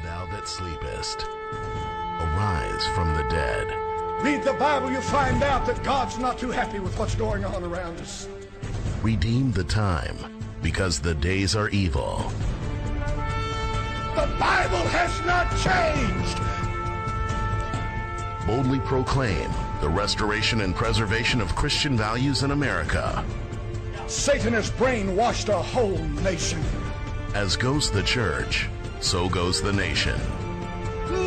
Thou that sleepest, arise from the dead. Read the Bible, you find out that God's not too happy with what's going on around us. Redeem the time, because the days are evil. The Bible has not changed. Boldly proclaim the restoration and preservation of Christian values in America. Satan has brainwashed a whole nation. As goes the church, so goes the nation.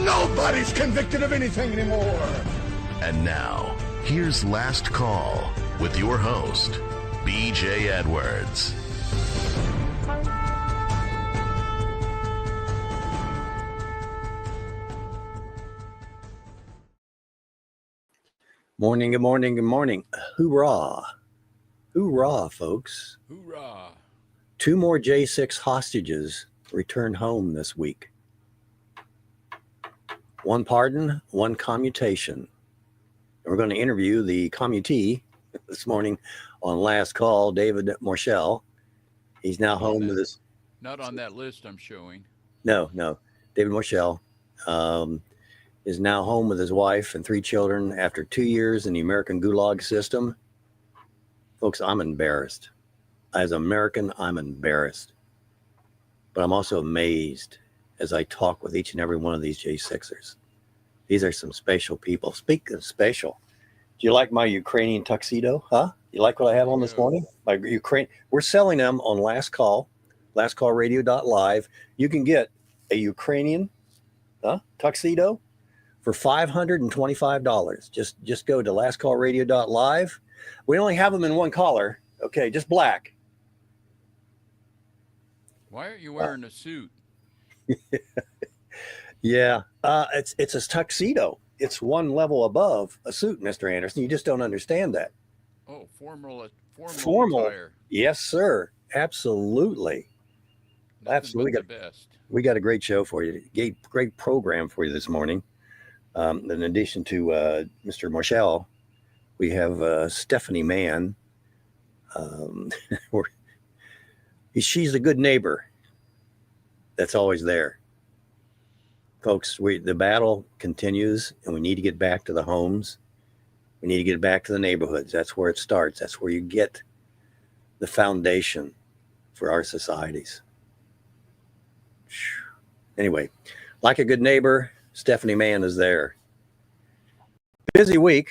Nobody's convicted of anything anymore. And now, here's Last Call with your host, B.J. Edwards. Morning, good morning, good morning. Hoorah. Hoorah, folks. Hoorah. 2 more J-6 hostages returned home this week. 1 pardon, 1 commutation. We're going to interview the commutee this morning on Last Call, David Moerschel. He's now home with his... Not on that list I'm showing. No. David Moerschel is now home with his wife and 3 children after 2 years in the American Gulag system. Folks, I'm embarrassed. As an American, I'm embarrassed. But I'm also amazed as I talk with each and every one of these J-6ers. These are some special people. Speaking of special, do you like my Ukrainian tuxedo? Huh? You like what I have on this morning? My Ukraine. We're selling them on Last Call, lastcallradio.live. You can get a Ukrainian tuxedo for $525. Just go to lastcallradio.live. We only have them in 1 color. Okay, just black. Why aren't you wearing a suit? Yeah, it's a tuxedo. It's 1 level above a suit, Mr. Anderson. You just don't understand that. Oh, formal attire. Yes, sir. Absolutely. Nothing Absolutely. but the best. We got a great show for you. Great program for you this morning. In addition to Mr. Moerschel, we have Stephanie Mann. She's a good neighbor that's always there. Folks, the battle continues, and we need to get back to the homes. We need to get back to the neighborhoods. That's where it starts. That's where you get the foundation for our societies. Anyway, like a good neighbor, Stephanie Mann is there. Busy week.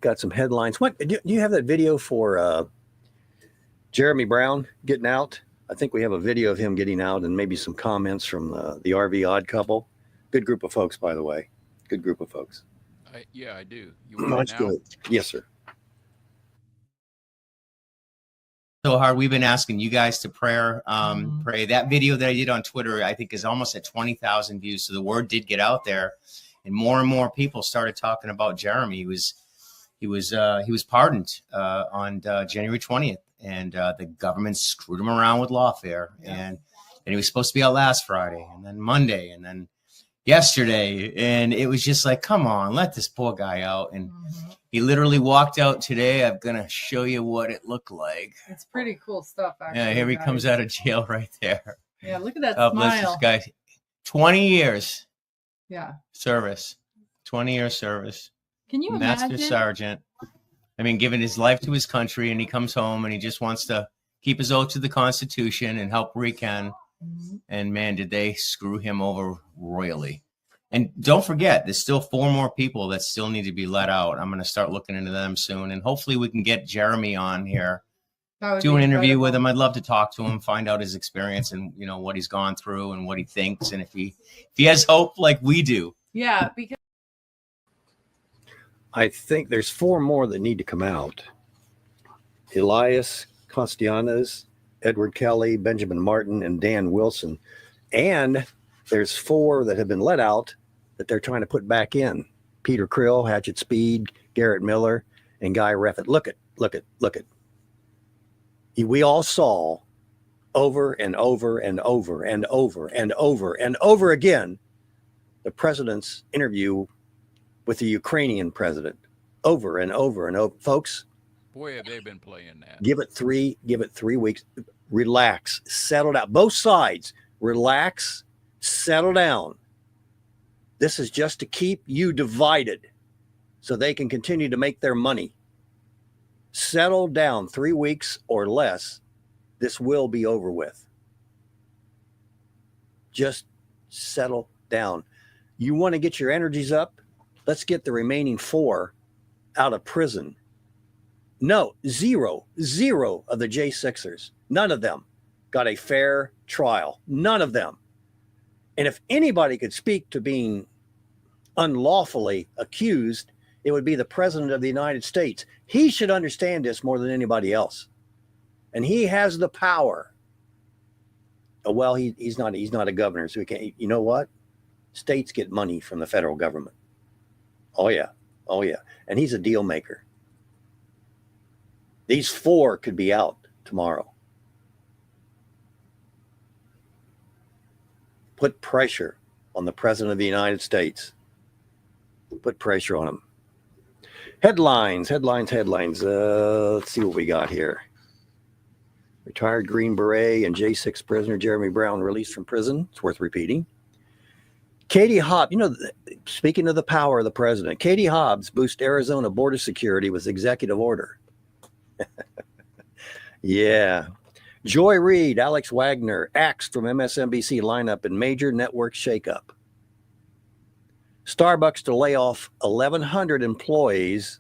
Got some headlines. What do you have that video for Jeremy Brown getting out? I think we have a video of him getting out and maybe some comments from the RV Odd Couple. Good group of folks, by the way. Good group of folks. I do. You want it now? Good. Yes, sir. So hard. We've been asking you guys to pray. That video that I did on Twitter, I think, is almost at 20,000 views. So the word did get out there, and more people started talking about Jeremy. He was pardoned on January 20th, and the government screwed him around with lawfare, and he was supposed to be out last Friday, and then Monday, and then yesterday, and it was just like, come on, let this poor guy out. And he literally walked out today. I'm gonna show you what it looked like. It's pretty cool stuff, actually. Yeah, here he comes out of jail right there. Yeah, look at that Bless smile. this guy. 20 years. Yeah. Service. 20-year service. Can you Master imagine? Sergeant. I mean, giving his life to his country, and he comes home and he just wants to keep his oath to the Constitution and help where he can. And man, did they screw him over royally. And don't forget, there's still 4 more people that still need to be let out. I'm going to start looking into them soon. And hopefully we can get Jeremy on here, do an interview with him. I'd love to talk to him, find out his experience and, what he's gone through and what he thinks. And if he has hope like we do. Yeah, because I think there's 4 more that need to come out. Elias Constianes, Edward Kelly, Benjamin Martin, and Dan Wilson. And there's 4 that have been let out that they're trying to put back in. Peter Krill, Hatchet Speed, Garrett Miller, and Guy Reffitt. Look it. We all saw over and over and over and over and over and over again the president's interview with the Ukrainian president. Over and over and over. Folks, Boy, have they been playing that. Give it three weeks. Relax, settle down. Both sides, relax, settle down. This is just to keep you divided so they can continue to make their money. Settle down. 3 weeks or less, this will be over with. Just settle down. You want to get your energies up? Let's get the remaining 4 out of prison. No, zero of the J-6ers. None of them got a fair trial. None of them. And if anybody could speak to being unlawfully accused, it would be the President of the United States. He should understand this more than anybody else. And he has the power. Oh, well, he's not a governor, so he can't. You know what? States get money from the federal government. Oh, yeah. Oh, yeah. And he's a deal maker. These 4 could be out tomorrow. Put pressure on the President of the United States. Put pressure on him. Headlines. Let's see what we got here. Retired Green Beret and J-6 prisoner Jeremy Brown released from prison. It's worth repeating. Katie Hobbs, speaking of the power of the president, Katie Hobbs boosts Arizona border security with executive order. Yeah. Joy Reid, Alex Wagner, axed from MSNBC lineup in major network shakeup. Starbucks to lay off 1,100 employees,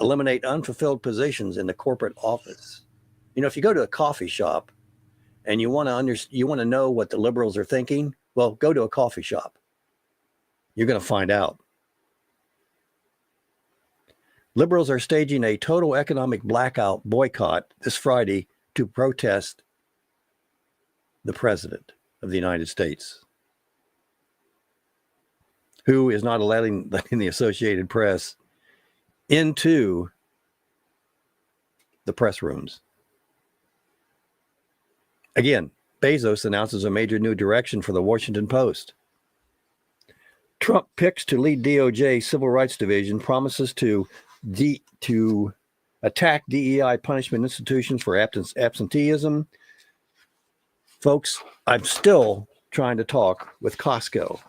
eliminate unfulfilled positions in the corporate office. If you go to a coffee shop and you want to know what the liberals are thinking, well, go to a coffee shop. You're going to find out. Liberals are staging a total economic blackout boycott this Friday to protest the President of the United States, who is not letting the Associated Press into the press rooms. Again, Bezos announces a major new direction for the Washington Post. Trump picks to lead DOJ Civil Rights Division, promises to attack DEI punishment institutions for absenteeism. Folks, I'm still trying to talk with Costco.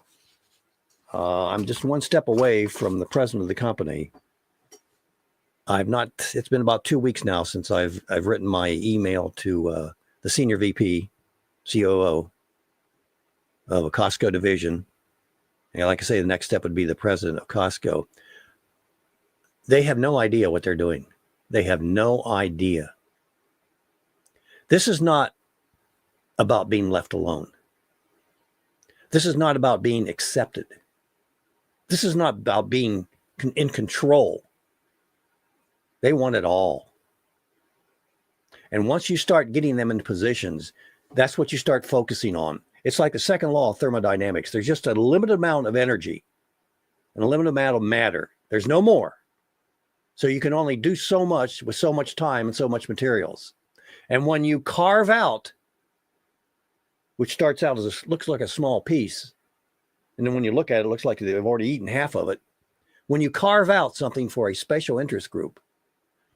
I'm just one step away from the president of the company. It's been about 2 weeks now since I've written my email to the senior VP, COO of a Costco division. And like I say, the next step would be the president of Costco. They have no idea what they're doing. They have no idea. This is not about being left alone. This is not about being accepted. This is not about being in control. They want it all. And once you start getting them in positions, that's what you start focusing on. It's like the second law of thermodynamics. There's just a limited amount of energy and a limited amount of matter. There's no more. So you can only do so much with so much time and so much materials. And when you carve out, which starts out looks like a small piece, and then when you look at it, it looks like they've already eaten half of it. When you carve out something for a special interest group,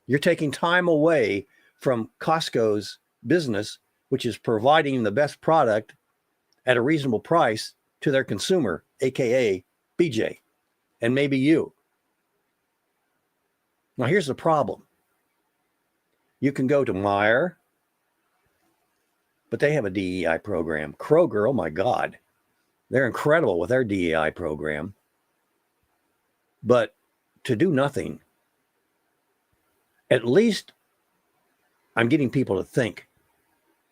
you're taking time away from Costco's business, which is providing the best product at a reasonable price to their consumer, aka BJ, and maybe you. Now, here's the problem. You can go to Meijer, but they have a DEI program. Kroger, oh my God, they're incredible with their DEI program. But to do nothing, at least I'm getting people to think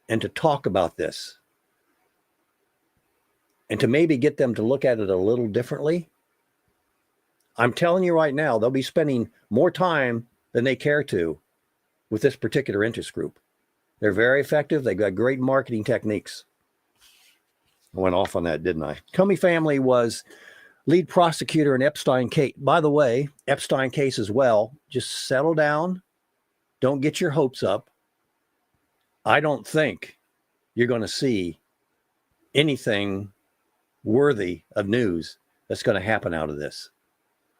and to talk about this and to maybe get them to look at it a little differently. I'm telling you right now, they'll be spending more time than they care to with this particular interest group. They're very effective. They've got great marketing techniques. I went off on that, didn't I? Comey family was lead prosecutor in Epstein case. By the way, Epstein case as well. Just settle down. Don't get your hopes up. I don't think you're going to see anything worthy of news that's going to happen out of this.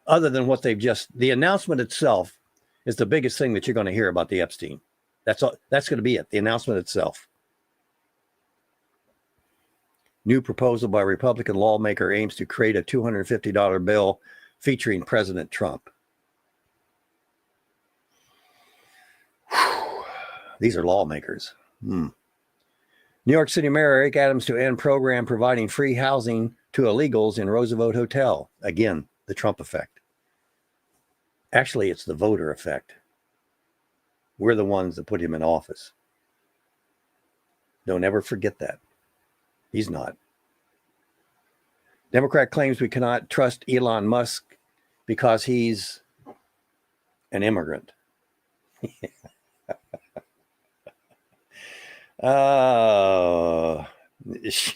Other than what the announcement itself is the biggest thing that you're going to hear about the Epstein. That's all. That's going to be it. The announcement itself. New proposal by Republican lawmaker aims to create a $250 bill featuring President Trump. Whew. These are lawmakers. New York City Mayor Eric Adams to end program providing free housing to illegals in Roosevelt Hotel. Again, the Trump effect. Actually, it's the voter effect. We're the ones that put him in office. Don't ever forget that. He's not. Democrat claims we cannot trust Elon Musk because he's an immigrant.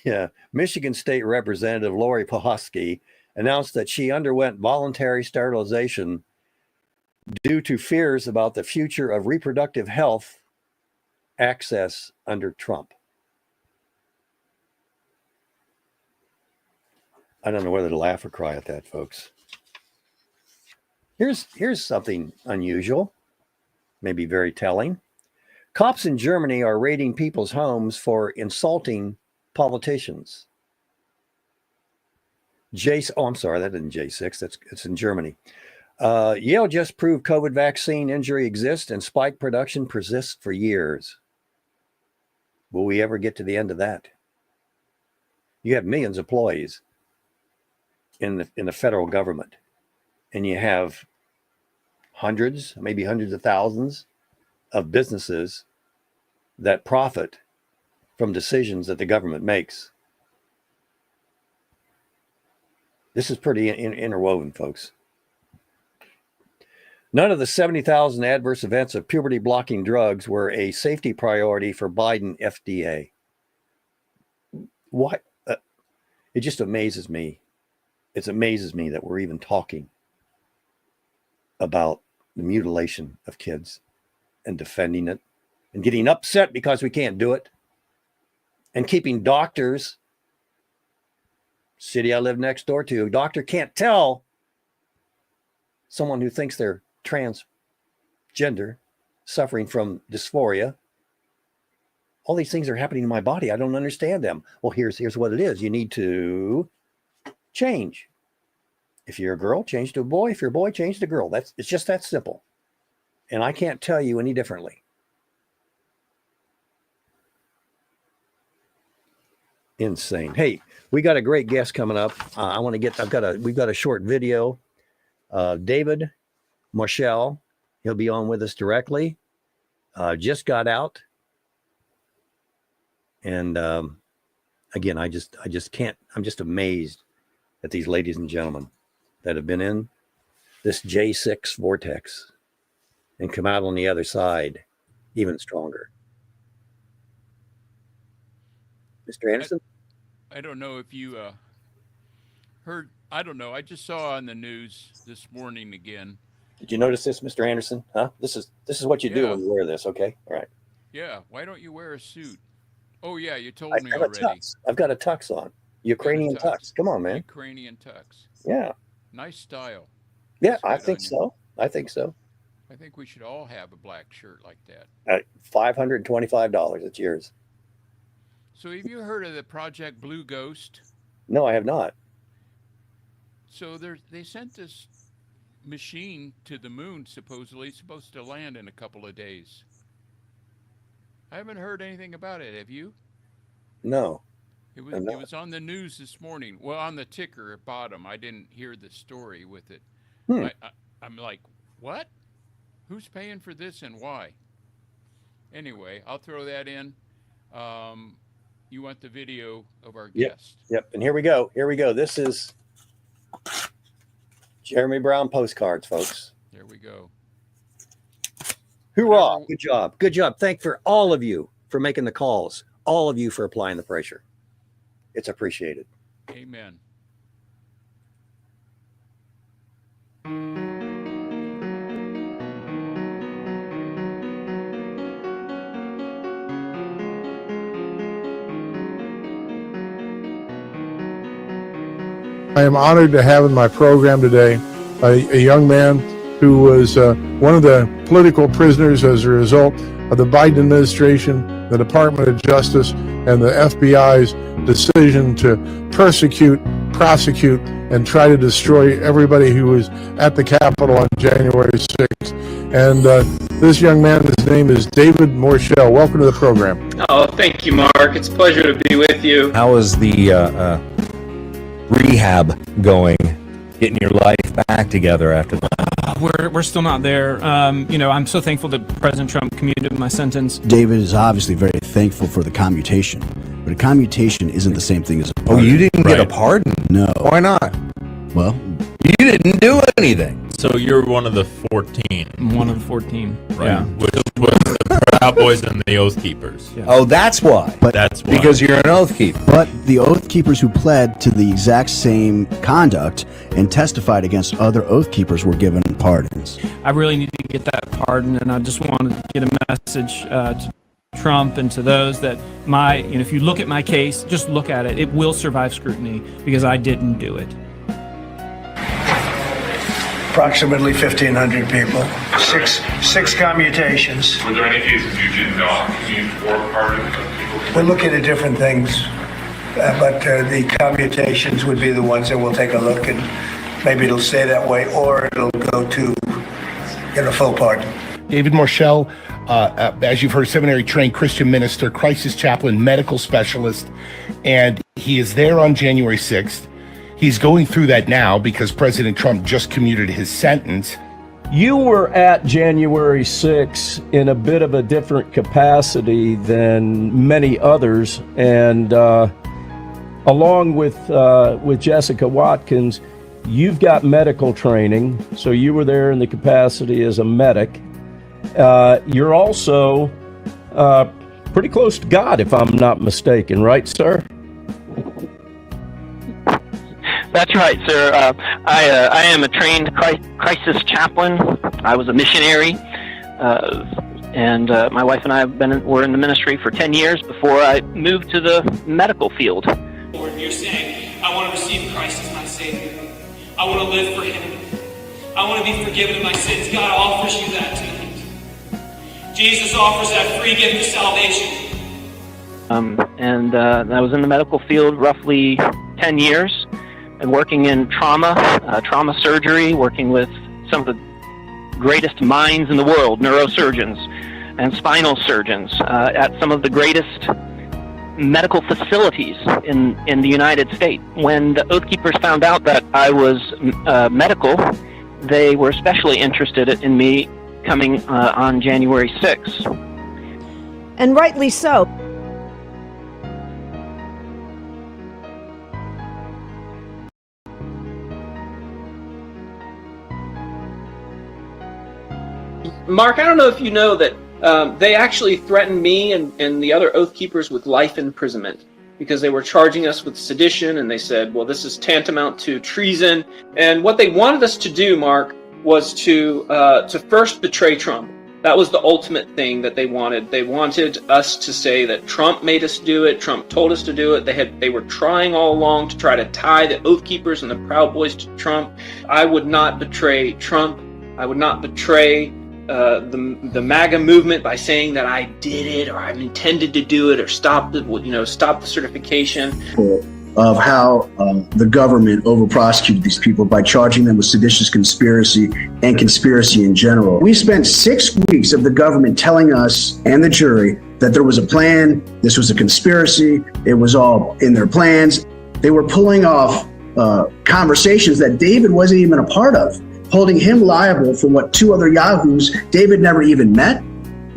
Yeah. Michigan State Representative Lori Pawlowski announced that she underwent voluntary sterilization due to fears about the future of reproductive health access under Trump. I don't know whether to laugh or cry at that, folks. Here's something unusual, maybe very telling. Cops in Germany are raiding people's homes for insulting politicians. I'm sorry, that isn't J6. It's in Germany. Yale just proved COVID vaccine injury exists and spike production persists for years. Will we ever get to the end of that? You have millions of employees in the federal government, and you have hundreds, maybe hundreds of thousands of businesses that profit from decisions that the government makes. This is pretty interwoven, folks. None of the 70,000 adverse events of puberty-blocking drugs were a safety priority for Biden FDA. What? It just amazes me. It amazes me that we're even talking about the mutilation of kids and defending it and getting upset because we can't do it and keeping doctors. City I live next door to, a doctor can't tell someone who thinks they're transgender, suffering from dysphoria. All these things are happening in my body. I don't understand them. Well, here's what it is. You need to change. If you're a girl, change to a boy. If you're a boy, change to a girl. It's just that simple. And I can't tell you any differently. Insane. Hey, we got a great guest coming up. We've got a short video. David Moerschel, he'll be on with us directly. Just got out. And again, I just can't, I'm just amazed at these ladies and gentlemen that have been in this J6 vortex and come out on the other side even stronger. Mr. Anderson? I don't know if you heard, I don't know. I just saw on the news this morning again. Did you notice this, Mr. Anderson? Huh? This is what you do when you wear this, okay? All right. Yeah. Why don't you wear a suit? Oh, yeah, you told me already. I've got a tux on. Ukrainian tux. Come on, man. Ukrainian tux. Yeah. Nice style. Yeah, I think so. I think we should all have a black shirt like that. $525. It's yours. So have you heard of the Project Blue Ghost? No, I have not. So they sent this machine to the moon, supposedly. It's supposed to land in a couple of days. I haven't heard anything about it. Have you? No. It was on the news this morning. Well, on the ticker at bottom. I didn't hear the story with it. I'm like, what? Who's paying for this and why? Anyway, I'll throw that in. You want the video of our guest? Yep. And here we go. This is Jeremy Brown postcards, folks. There we go. Hoorah. Good job. Thank for all of you for making the calls. All of you for applying the pressure. It's appreciated. Amen. I am honored to have in my program today a young man who was one of the political prisoners as a result of the Biden administration, the Department of Justice, and the FBI's decision to persecute, prosecute, and try to destroy everybody who was at the Capitol on January 6th. And this young man, his name is David Moerschel. Welcome to the program. Oh, thank you, Mark. It's a pleasure to be with you. How is the rehab going? Getting your life back together after that? We're still not there. I'm so thankful that President Trump commuted my sentence. David is obviously very thankful for the commutation, but a commutation isn't the same thing as a pardon. Oh, you didn't get a pardon? No. Why not? Well, you didn't do anything. So you're one of the 14. One of the 14. Right. Yeah. Which was the Proud Boys and the Oath Keepers. Yeah. Oh, that's why. But that's why. Because you're an oath keeper. But the oath keepers who pled to the exact same conduct and testified against other oath keepers were given pardons. I really need to get that pardon, and I just wanted to get a message to Trump and to those that if you look at my case, just look at it. It will survive scrutiny because I didn't do it. Approximately 1,500 people. Six commutations. Were there any cases you did not commute or pardon people? We're looking at different things, but the commutations would be the ones that we'll take a look, and maybe it'll stay that way, or it'll go to get a full pardon. David Moerschel, as you've heard, seminary-trained Christian minister, crisis chaplain, medical specialist, and he is there on January 6th. He's going through that now because President Trump just commuted his sentence. You were at January 6th in a bit of a different capacity than many others, and along with Jessica Watkins, you've got medical training, so you were there in the capacity as a medic. You're also pretty close to God, if I'm not mistaken, right, sir? That's right, sir. I am a trained crisis chaplain. I was a missionary, and my wife and I were in the ministry for 10 years before I moved to the medical field. Lord, you're saying, I want to receive Christ as my Savior. I want to live for Him. I want to be forgiven of my sins. God offers you that tonight. Jesus offers that free gift of salvation. And I was in the medical field roughly 10 years. And working in trauma surgery, working with some of the greatest minds in the world, neurosurgeons and spinal surgeons, at some of the greatest medical facilities in the United States. When the Oath Keepers found out that I was medical, they were especially interested in me coming on January 6th. And rightly so. Mark, I don't know if you know that they actually threatened me and the other Oath Keepers with life imprisonment because they were charging us with sedition, and they said, well, this is tantamount to treason. And what they wanted us to do, Mark, was to first betray Trump. That was the ultimate thing that they wanted. They wanted us to say that Trump made us do it, Trump told us to do it. They were trying all along to try to tie the Oath Keepers and the Proud Boys to Trump. I would not betray Trump. I would not betray the MAGA movement by saying that I did it or I intended to do it or stop the certification. Of how the government over-prosecuted these people by charging them with seditious conspiracy and conspiracy in general. We spent 6 weeks of the government telling us and the jury that there was a plan, this was a conspiracy, it was all in their plans. They were pulling off conversations that David wasn't even a part of, holding him liable for what 2 other yahoos David never even met.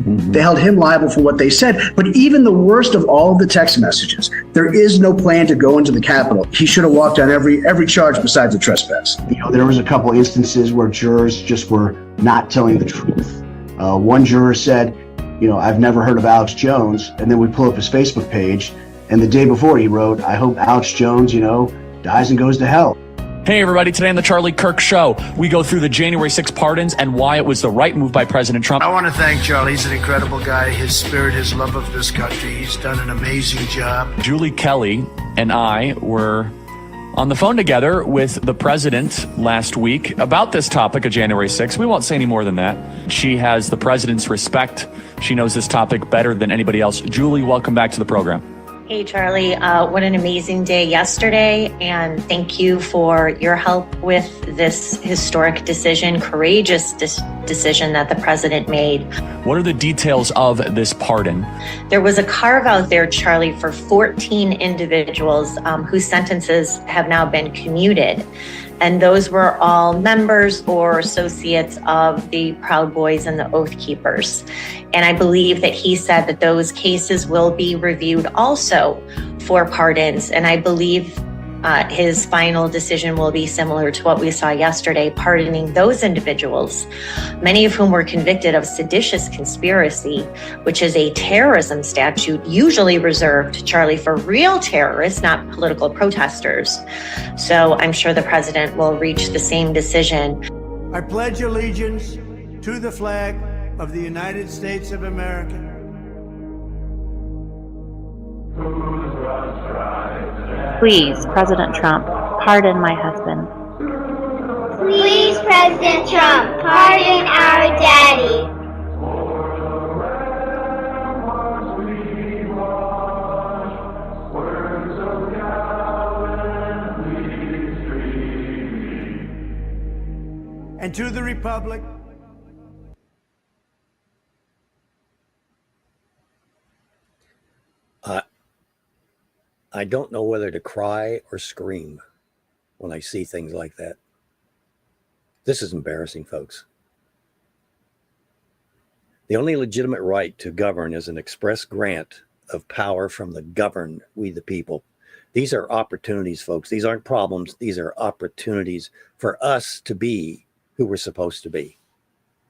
They held him liable for what they said. But even the worst of all of the text messages, there is no plan to go into the Capitol. He should have walked on every charge besides the trespass. You know, there was a couple instances where jurors just were not telling the truth. One juror said, you know, I've never heard of Alex Jones. And then we pull up his Facebook page. And the day before he wrote, I hope Alex Jones, you know, dies and goes to hell. Hey everybody, today on the Charlie Kirk Show, we go through the January 6 pardons and why it was the right move by President Trump. I want to thank Charlie. He's an incredible guy. His spirit, his love of this country. He's done an amazing job. Julie Kelly and I were on the phone together with the president last week about this topic of January 6. We won't say any more than that. She has the president's respect. She knows this topic better than anybody else. Julie, welcome back to the program. Hey, Charlie, what an amazing day yesterday. And thank you for your help with this historic decision, courageous decision that the president made. What are the details of this pardon? There was a carve out there, Charlie, for 14 individuals whose sentences have now been commuted. And those were all members or associates of the Proud Boys and the Oath Keepers. And I believe that he said that those cases will be reviewed also for pardons. And I believe his final decision will be similar to what we saw yesterday, pardoning those individuals, many of whom were convicted of seditious conspiracy, which is a terrorism statute usually reserved, Charlie, for real terrorists, not political protesters. So I'm sure the president will reach the same decision. I pledge allegiance to the flag of the United States of America. Please, President Trump, pardon my husband. Please, President Trump, pardon our daddy. And to the republic I don't know whether to cry or scream when I see things like that. This is embarrassing, folks. The only legitimate right to govern is an express grant of power from the governed, we the people. These are opportunities, folks. These aren't problems. These are opportunities for us to be who we're supposed to be.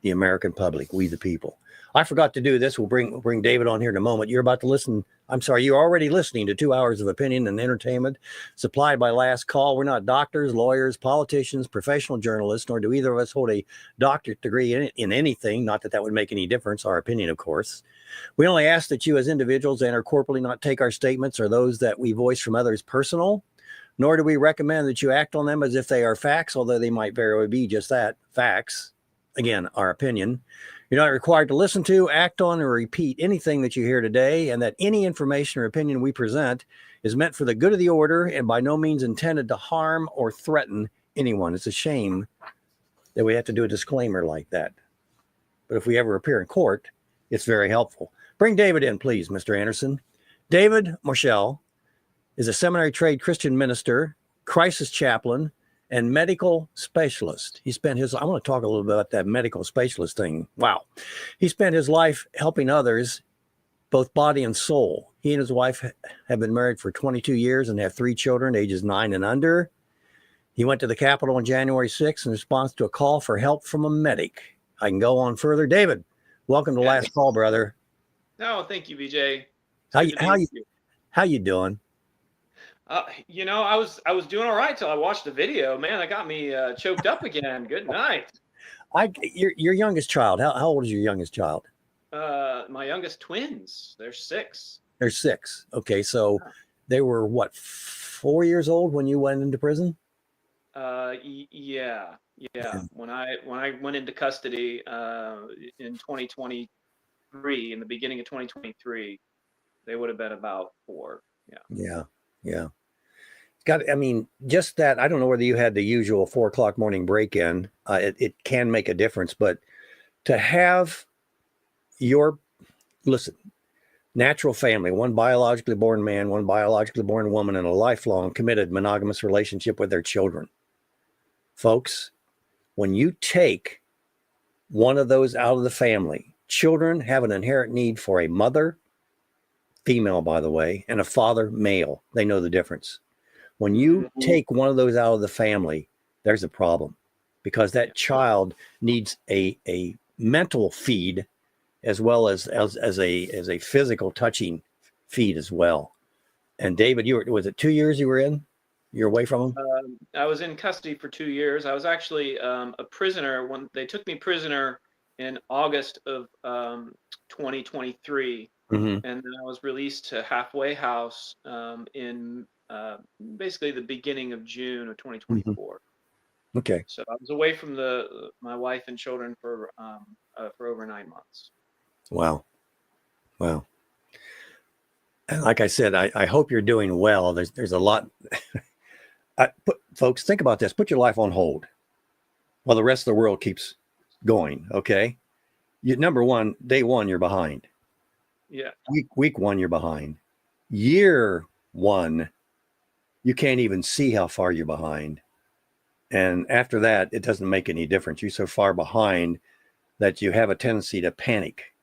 The American public, we the people. I forgot to do this. We'll bring David on here in a moment. You're about to listen. I'm sorry, you're already listening to 2 hours of opinion and entertainment supplied by Last Call. We're not doctors, lawyers, politicians, professional journalists, nor do either of us hold a doctorate degree in anything. Not that that would make any difference, our opinion, of course. We only ask that you as individuals and or corporately not take our statements or those that we voice from others personal, nor do we recommend that you act on them as if they are facts, although they might very well be just that, facts. Again, our opinion. You're not required to listen to, act on, or repeat anything that you hear today, and that any information or opinion we present is meant for the good of the order and by no means intended to harm or threaten anyone. It's a shame that we have to do a disclaimer like that. But if we ever appear in court, it's very helpful. Bring David in, please, Mr. Anderson. David Moerschel is a seminary trained Christian minister, crisis chaplain, and medical specialist. He spent his, I want to talk a little bit about that medical specialist thing. Wow. He spent his life helping others, both body and soul. He and his wife have been married for 22 years and have 3 children, ages 9 and under. He went to the Capitol on January 6th in response to a call for help from a medic. I can go on further. David, welcome to Last Call, brother. No, thank you, BJ. How you doing? You know, I was doing all right till I watched the video. Man, that got me choked up again. Good night. Your youngest child. How old is your youngest child? My youngest twins. They're 6. They're 6. Okay, so they were what, 4 years old when you went into prison? Yeah. When I went into custody in 2023, in the beginning of 2023, they would have been about 4. Yeah. I mean, just that, I don't know whether you had the usual 4 o'clock morning break-in. It can make a difference, but to have natural family, one biologically born man, one biologically born woman, and a lifelong committed monogamous relationship with their children. Folks, when you take one of those out of the family, children have an inherent need for a mother, female, by the way, and a father, male. They know the difference. When you take one of those out of the family, there's a problem because that child needs a mental feed as well as a physical touching feed as well. And David, was it 2 years you were in? You're away from him? I was in custody for 2 years. I was actually a prisoner when they took me prisoner in August of 2023. And then I was released to halfway house in basically the beginning of June of 2024. Okay. So I was away from my wife and children for over 9 months. Wow. And like I said, I hope you're doing well. There's a lot. Folks, think about this. Put your life on hold while the rest of the world keeps going. Okay. Number one, day one, you're behind. Yeah. Week one, you're behind. Year one, you can't even see how far you're behind. And after that, it doesn't make any difference. You're so far behind that you have a tendency to panic.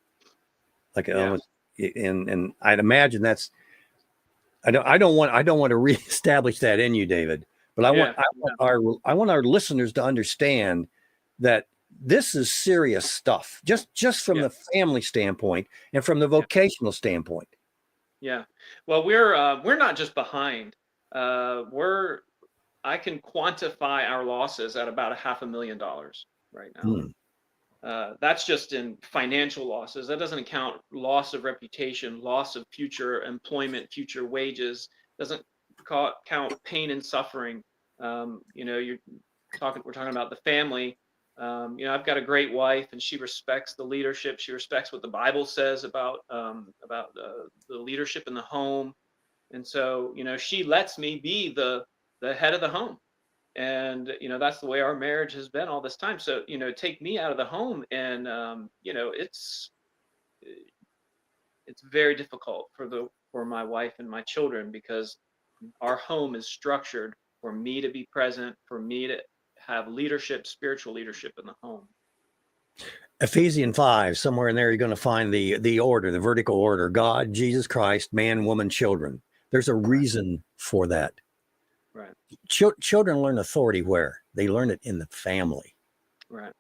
Like, and I'd imagine that's. I don't want to reestablish that in you, David. But I want our listeners to understand that this is serious stuff. Just from the family standpoint and from the vocational standpoint. Yeah. Well, we're not just behind. I can quantify our losses at about $500,000 right now. That's just in financial losses. That doesn't account loss of reputation, loss of future employment, future wages. Doesn't count pain and suffering. We're talking about the family. I've got a great wife, and she respects the leadership. She respects what the Bible says about the leadership in the home, and so she lets me be the head of the home. And that's the way our marriage has been all this time. So take me out of the home, and it's very difficult for my wife and my children, because our home is structured for me to be present, for me to have leadership, spiritual leadership in the home. Ephesians 5, somewhere in there, you're going to find the order, the vertical order: God, Jesus Christ, man, woman, children. There's a reason for that. Right. Children learn authority where? They learn it in the family. Right.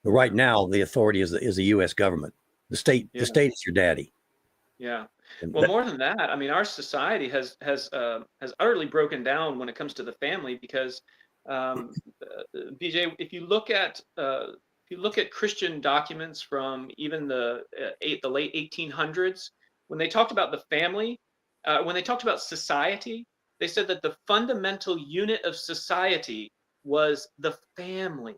But right now, the authority is the U.S. government. The state is your daddy. Yeah. Well, more than that, I mean, our society has utterly broken down when it comes to the family, because BJ, if you look at Christian documents from even the late 1800s, when they talked about the family, when they talked about society, they said that the fundamental unit of society was the family.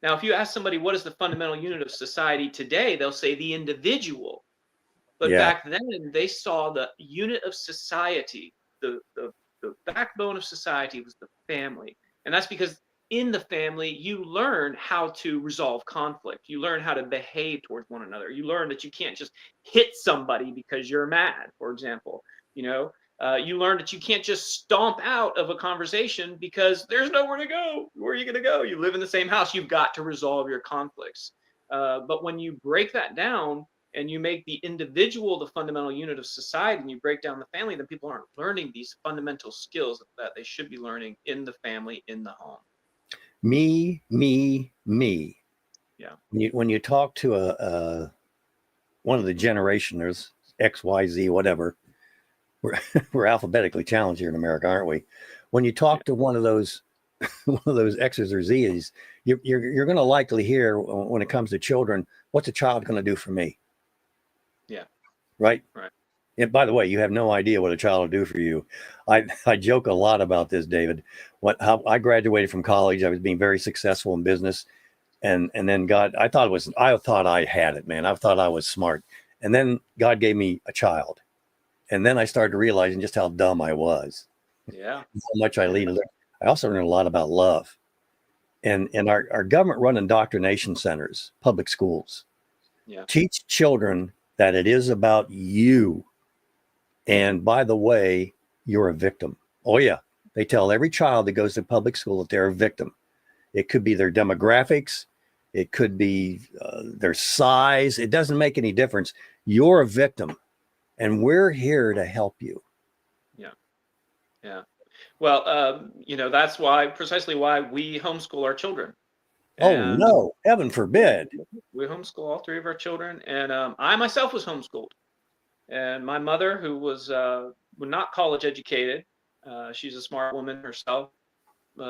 Now, if you ask somebody what is the fundamental unit of society today, they'll say the individual. But back then, they saw the unit of society, the backbone of society was the family. And that's because in the family, you learn how to resolve conflict. You learn how to behave towards one another. You learn that you can't just hit somebody because you're mad, for example. You learn that you can't just stomp out of a conversation because there's nowhere to go. Where are you going to go? You live in the same house. You've got to resolve your conflicts. But when you break that down and you make the individual the fundamental unit of society, and you break down the family, then people aren't learning these fundamental skills that they should be learning in the family, in the home. Me. Yeah. When you talk to one of the generation, there's X, Y, Z, whatever. We're alphabetically challenged here in America, aren't we? When you talk to one of those X's or Z's, you're going to likely hear, when it comes to children, what's a child going to do for me? Yeah. Right. Right. And by the way, you have no idea what a child will do for you. I joke a lot about this, David. How I graduated from college, I was being very successful in business, and then God, I thought I had it, man. I thought I was smart, and then God gave me a child, and then I started realizing just how dumb I was. Yeah. How much I learned. I also learned a lot about love, and our government run indoctrination centers, public schools, teach children that it is about you. And by the way, you're a victim. Oh, yeah. They tell every child that goes to public school that they're a victim. It could be their demographics. It could be their size. It doesn't make any difference. You're a victim, and we're here to help you. Yeah. Yeah. Well, that's precisely why we homeschool our children. And no, heaven forbid. We homeschool all three of our children. And I myself was homeschooled. And my mother, who was not college educated, she's a smart woman herself.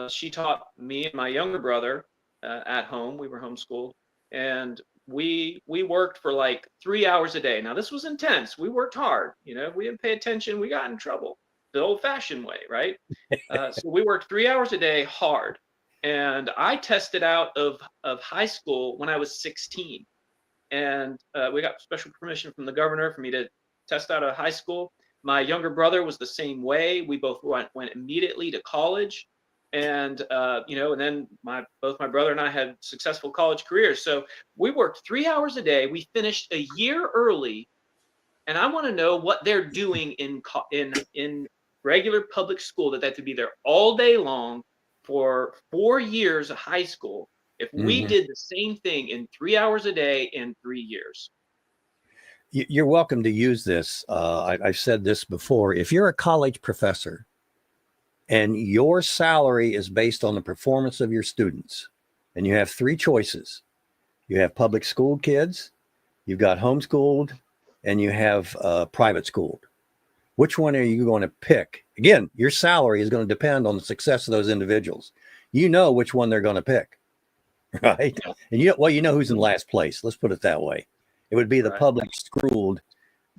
She taught me and my younger brother at home. We were homeschooled, and we worked for like 3 hours a day. Now this was intense. We worked hard. We didn't pay attention. We got in trouble the old-fashioned way, right? So we worked 3 hours a day hard, and I tested out of high school when I was 16, and we got special permission from the governor for me to test out of high school. My younger brother was the same way. We both went immediately to college, and and then both my brother and I had successful college careers. So we worked 3 hours a day. We finished a year early, and I want to know what they're doing in regular public school that they have to be there all day long for 4 years of high school. If we did the same thing in 3 hours a day in 3 years. You're welcome to use this. I've said this before. If you're a college professor and your salary is based on the performance of your students, and you have three choices, you have public school kids, you've got homeschooled, and you have private schooled. Which one are you going to pick? Again, your salary is going to depend on the success of those individuals. You know which one they're going to pick, right? And you know who's in last place. Let's put it that way. It would be the public schooled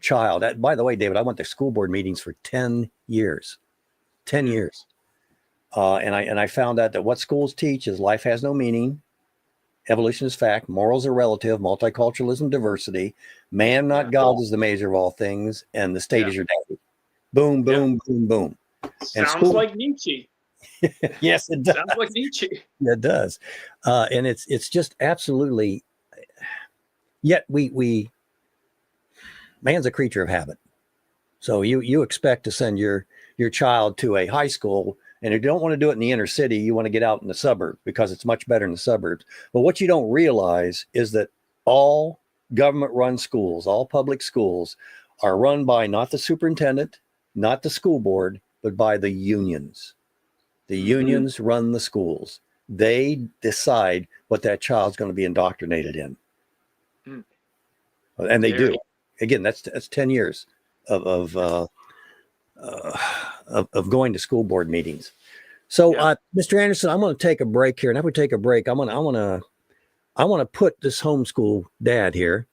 child. By the way, David, I went to school board meetings for 10 years. 10 years. And I found out that what schools teach is life has no meaning. Evolution is fact. Morals are relative. Multiculturalism, diversity. Man, not God, is the measure of all things. And the state is your daddy. Boom, boom, boom, boom. Sounds like Nietzsche. Yes, it does. Sounds like Nietzsche. It does. And it's just absolutely. Yet man's a creature of habit. So you expect to send your child to a high school, and if you don't want to do it in the inner city, you want to get out in the suburbs because it's much better in the suburbs. But what you don't realize is that all government-run schools, all public schools, are run by not the superintendent, not the school board, but by the unions. The unions run the schools. They decide what that child's going to be indoctrinated in. And they do. Again, that's 10 years of going to school board meetings. So, Mr. Anderson, I'm going to take a break here, and after we take a break, I want to put this homeschool dad here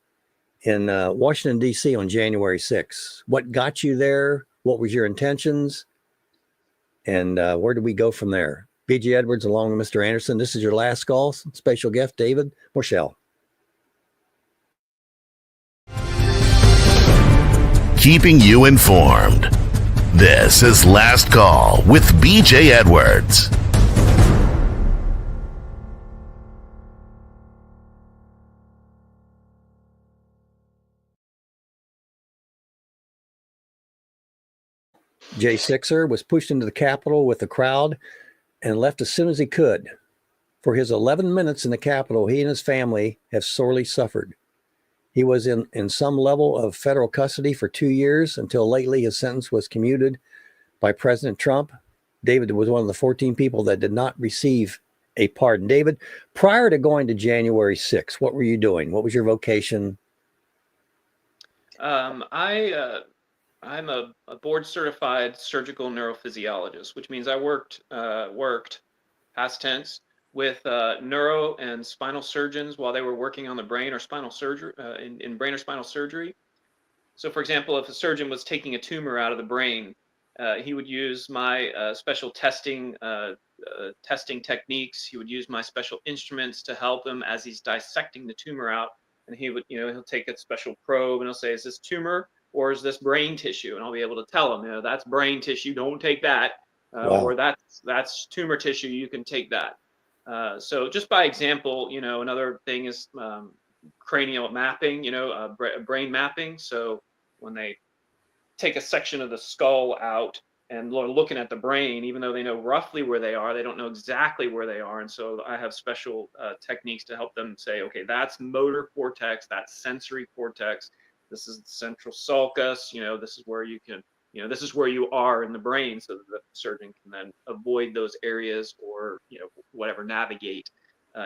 in Washington D.C. on January 6th. What got you there? What was your intentions? And where did we go from there? B.J. Edwards, along with Mr. Anderson. This is your last call. Special guest, David Moerschel. Keeping you informed. This is Last Call with B.J. Edwards. J-6er was pushed into the Capitol with the crowd and left as soon as he could. For his 11 minutes in the Capitol, he and his family have sorely suffered. He was in some level of federal custody for 2 years until lately his sentence was commuted by President Trump. David was one of the 14 people that did not receive a pardon. David, prior to going to January 6th, what were you doing? What was your vocation? I'm a board certified surgical neurophysiologist, which means I worked past tense with neuro and spinal surgeons while they were working on the brain or spinal surgery in brain or spinal surgery. So, for example, if a surgeon was taking a tumor out of the brain, he would use my special testing techniques. He would use my special instruments to help him as he's dissecting the tumor out. And he would, he'll take a special probe and he'll say, "Is this tumor or is this brain tissue?" And I'll be able to tell him, that's brain tissue. Don't take that. Or that's tumor tissue. You can take that. So just by example, another thing is cranial mapping, brain mapping. So when they take a section of the skull out and looking at the brain, even though they know roughly where they are, they don't know exactly where they are. And so I have special techniques to help them say, okay, that's motor cortex, that's sensory cortex. This is the central sulcus. This is where you can, this is where you are in the brain, so that the surgeon can then avoid those areas or, whatever, navigate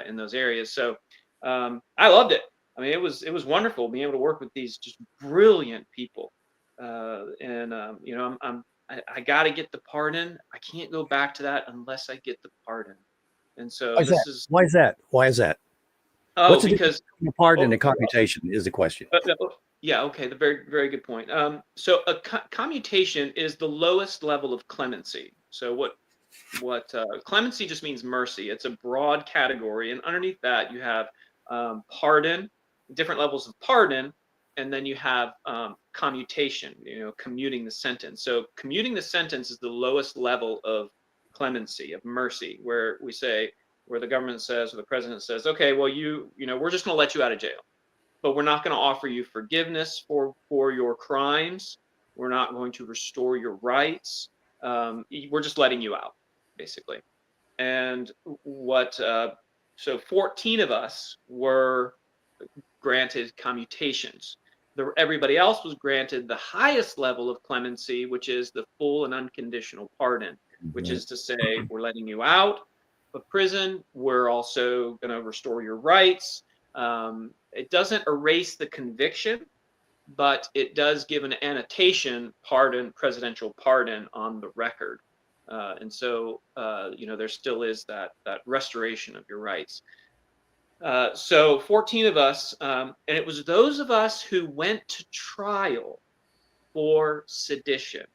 in those areas. So I loved it. I mean, it was wonderful being able to work with these just brilliant people. I got to get the pardon. I can't go back to that unless I get the pardon. And so Why is that? Oh, What's because the pardon and commutation is the question. Yeah. Okay. The very, very good point. So a commutation is the lowest level of clemency. So what clemency just means mercy. It's a broad category, and underneath that you have pardon, different levels of pardon, and then you have commutation, commuting the sentence. So commuting the sentence is the lowest level of clemency, of mercy, where the government says, or the president says, okay, well, we're just going to let you out of jail, but we're not going to offer you forgiveness for your crimes. We're not going to restore your rights. We're just letting you out, basically. And so 14 of us were granted commutations. Everybody else was granted the highest level of clemency, which is the full and unconditional pardon, which is to say, we're letting you out of prison. We're also going to restore your rights. It doesn't erase the conviction, but it does give an annotation, presidential pardon on the record. And so, there still is that restoration of your rights. So 14 of us, and it was those of us who went to trial for sedition.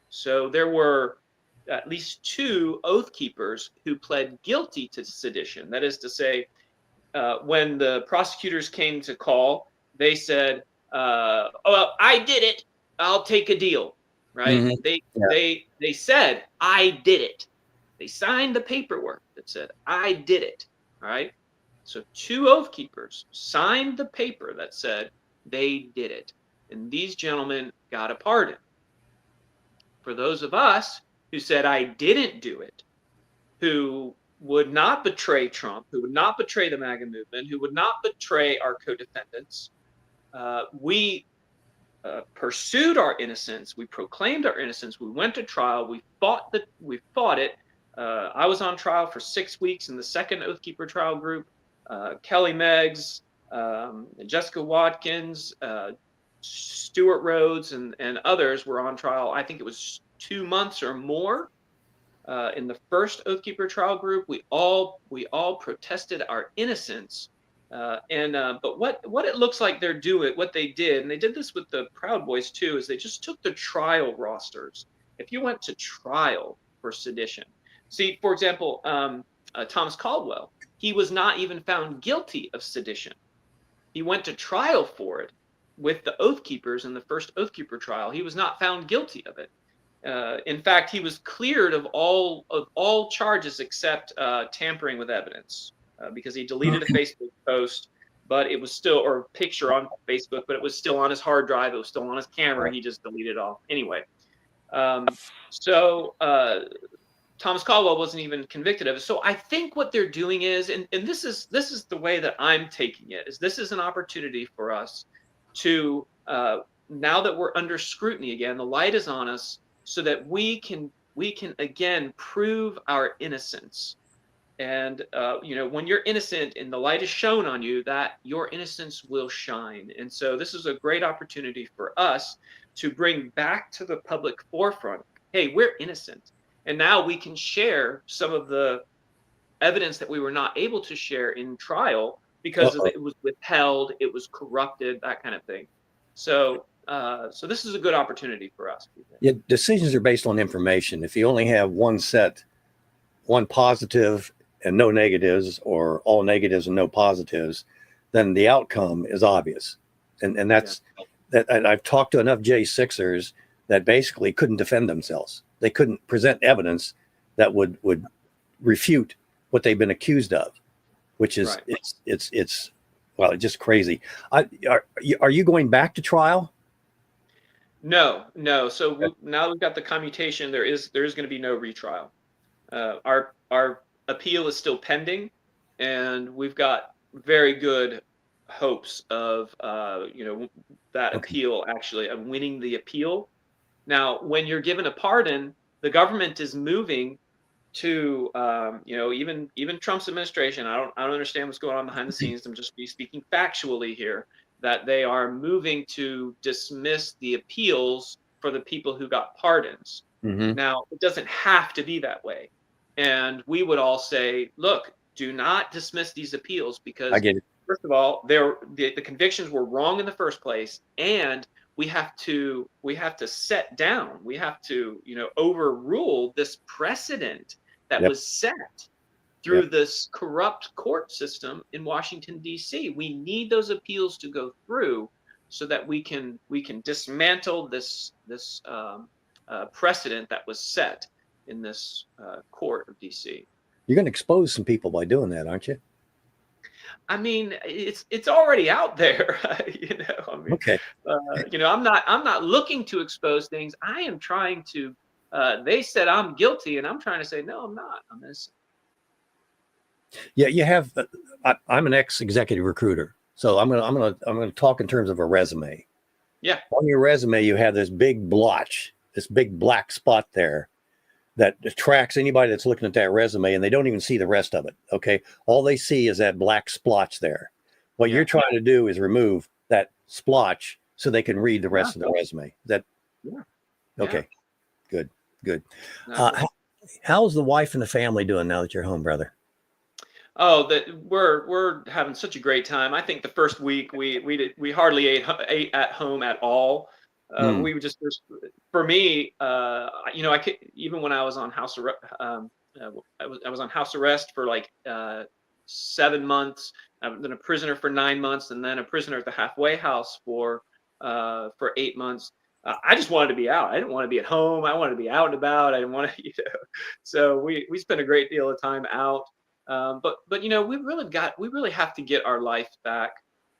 So there were at least 2 oath keepers who pled guilty to sedition. That is to say, when the prosecutors came to call, they said, "Oh, well, I did it. I'll take a deal." Right? Mm-hmm. They said, "I did it." They signed the paperwork that said, "I did it." All right. So 2 oath keepers signed the paper that said they did it, and these gentlemen got a pardon. For those of us who said I didn't do it, who would not betray Trump, who would not betray the MAGA movement, who would not betray our co-defendants, we pursued our innocence. We proclaimed our innocence. We went to trial. We fought it. I was on trial for 6 weeks in the second Oath Keeper trial group. Kelly Meggs, Jessica Watkins, Stuart Rhodes, and others were on trial. I think it was 2 months or more. In the first Oath Keeper trial group, we all protested our innocence. But what it looks like they're doing, what they did, and they did this with the Proud Boys too, is they just took the trial rosters. If you went to trial for sedition, see, for example, Thomas Caldwell, he was not even found guilty of sedition. He went to trial for it with the Oath Keepers in the first Oath Keeper trial. He was not found guilty of it. In fact, he was cleared of all charges except tampering with evidence, because he deleted a Facebook post, but it was still, or picture on Facebook, but it was still on his hard drive. It was still on his camera. He just deleted it off anyway. Thomas Caldwell wasn't even convicted of it. So I think what they're doing is, and this is the way that I'm taking it, is this is an opportunity for us to, now that we're under scrutiny again, the light is on us, so that we can again prove our innocence. And when you're innocent and the light is shown on you, that your innocence will shine. And so this is a great opportunity for us to bring back to the public forefront, hey, we're innocent. And now we can share some of the evidence that we were not able to share in trial because it was withheld, it was corrupted, that kind of thing. So this is a good opportunity for us. Yeah, decisions are based on information. If you only have one positive and no negatives, or all negatives and no positives, then the outcome is obvious. And that's that. And I've talked to enough J-6ers that basically couldn't defend themselves. They couldn't present evidence that would refute what they've been accused of, which is it's just crazy. Are you going back to trial? No. So now we've got the commutation. There is going to be no retrial. Our appeal is still pending, and we've got very good hopes of that appeal, actually, of winning the appeal. Now, when you're given a pardon, the government is moving to even Trump's administration. I don't understand what's going on behind the scenes. I'm just speaking factually here, that they are moving to dismiss the appeals for the people who got pardons. Mm-hmm. Now, it doesn't have to be that way. And we would all say, look, do not dismiss these appeals, because I get it. First of all, the convictions were wrong in the first place, and we have to set down. We have to overrule this precedent that was set through this corrupt court system in Washington, D.C. We need those appeals to go through so that we can dismantle this precedent that was set in this court of D.C. You're going to expose some people by doing that, aren't you? I mean, it's already out there. You know, I mean, Okay. you know, I'm not looking to expose things. I am trying to. They said I'm guilty, and I'm trying to say no, I'm not. I'm innocent. Yeah, you have. I'm an ex-executive recruiter, so I'm gonna talk in terms of a resume. Yeah. On your resume, you have this big blotch, this big black spot there that attracts anybody that's looking at that resume, and they don't even see the rest of it. Okay, all they see is that black splotch there. What you're trying to do is remove that splotch so they can read the rest of the resume. Okay? Good. How's the wife and the family doing now that you're home, brother? Oh, that we're having such a great time. I think the first week we hardly ate at home at all. We were just, for me, you know, even when I was on house arrest, I was on house arrest for like 7 months. I've been a prisoner for 9 months, and then a prisoner at the halfway house for 8 months. I just wanted to be out. I didn't want to be at home. I wanted to be out and about. I didn't want to, you know. So we spent a great deal of time out. But you know, we really have to get our life back.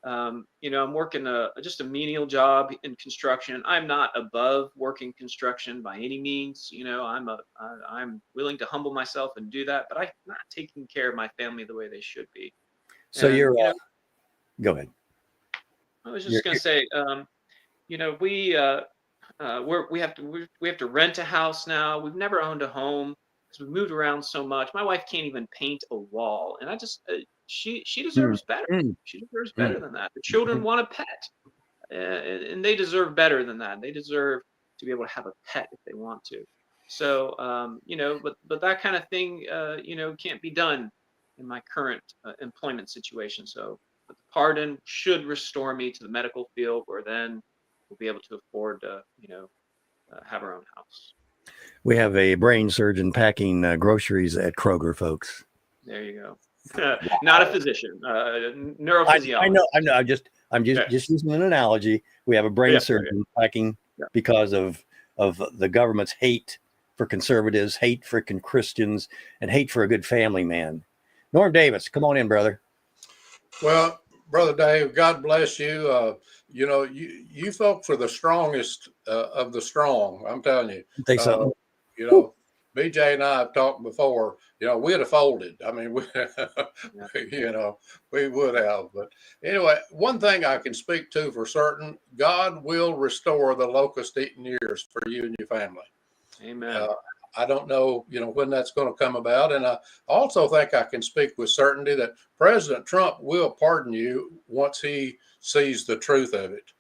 You know, I'm working just a menial job in construction. I'm not above working construction by any means. You know, I'm willing to humble myself and do that, but I'm not taking care of my family the way they should be. So And, you're. you know, Go ahead. I was just going to say, you know, we have to rent a house now. We've never owned a home because we've moved around so much. My wife can't even paint a wall, and I just she deserves better. She deserves better than that. The children want a pet, and they deserve better than that. They deserve to be able to have a pet if they want to. So you know, but that kind of thing, you know, can't be done in my current employment situation. So the pardon should restore me to the medical field, where then we'll be able to afford to, you know, have our own house. We have a brain surgeon packing groceries at Kroger, folks. There you go. Not a physician, neurophysiologist. I know. I'm just using an analogy. We have a brain surgeon packing because of the government's hate for conservatives, hate for Christians, and hate for a good family man. Norm Davis, come on in, brother. Well, Brother Dave, God bless you. You know, you folks are the strongest of the strong. I'm telling you. Think so. You know, BJ and I have talked before. You know, we'd have folded. I mean, you know, we would have. But anyway, one thing I can speak to for certain: God will restore the locust-eaten years for you and your family. Amen. I don't know, you know, when that's going to come about. And I also think I can speak with certainty that President Trump will pardon you once he sees the truth of it.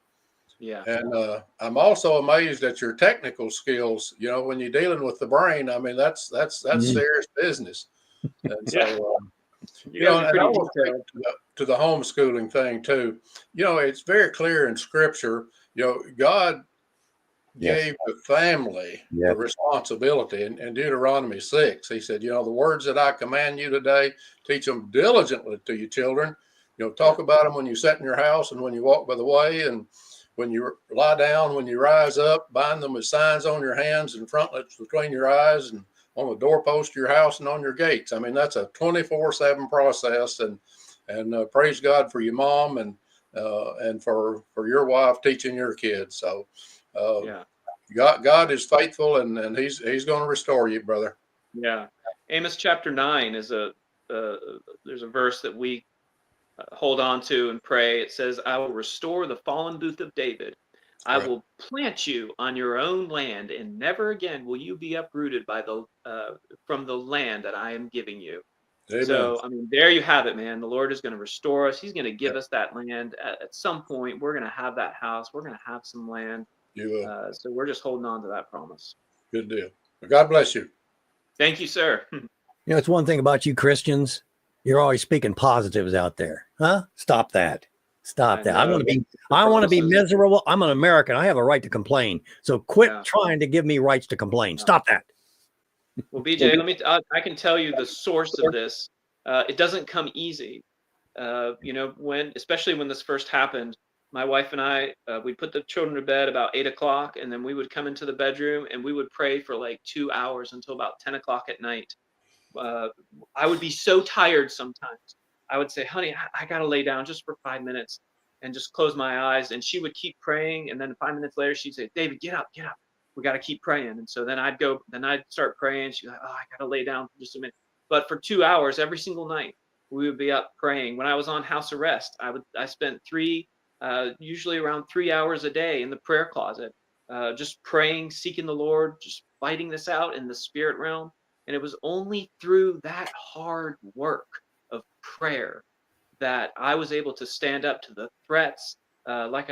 Yeah. And I'm also amazed at your technical skills. You know, when you're dealing with the brain, I mean, that's serious business. And so, you know, and I want to speak to the homeschooling thing too. You know, it's very clear in Scripture. You know, God gave the family the responsibility. In Deuteronomy 6, he said, you know, the words that I command you today, teach them diligently to your children. You know, talk about them when you sit in your house and when you walk by the way, and when you lie down, when you rise up, bind them with signs on your hands and frontlets between your eyes and on the doorpost of your house and on your gates. I mean, that's a 24/7 process. And praise God for your mom and for your wife teaching your kids. So, God is faithful, and he's going to restore you, brother. Yeah. Amos chapter 9 is there's a verse that we hold on to and pray. It says, I will restore the fallen booth of David. I will plant you on your own land, and never again will you be uprooted from the land that I am giving you. Amen. So, I mean, there you have it, man. The Lord is going to restore us. He's going to give us that land at some point. We're going to have that house. We're going to have some land. So we're just holding on to that promise. Good deal. God bless you. Thank you, sir. You know, it's one thing about you Christians. You're always speaking positives out there. Huh? Stop that. Stop that. I want to be miserable. I'm an American. I have a right to complain. So quit trying to give me rights to complain. Stop that. Well, BJ, I can tell you the source of this. It doesn't come easy. You know, especially when this first happened, my wife and I, we'd put the children to bed about 8 o'clock, and then we would come into the bedroom and we would pray for like 2 hours until about 10 o'clock at night. Uh, I would be so tired sometimes. I would say, honey, I got to lay down just for 5 minutes and just close my eyes. And she would keep praying. And then 5 minutes later, she'd say, David, get up, get up. We got to keep praying. And so then I'd start praying. She's like, oh, I got to lay down for just a minute. But for 2 hours every single night, we would be up praying. When I was on house arrest, I spent usually around 3 hours a day in the prayer closet, just praying, seeking the Lord, just fighting this out in the spirit realm. And it was only through that hard work of prayer that I was able to stand up to the threats. Like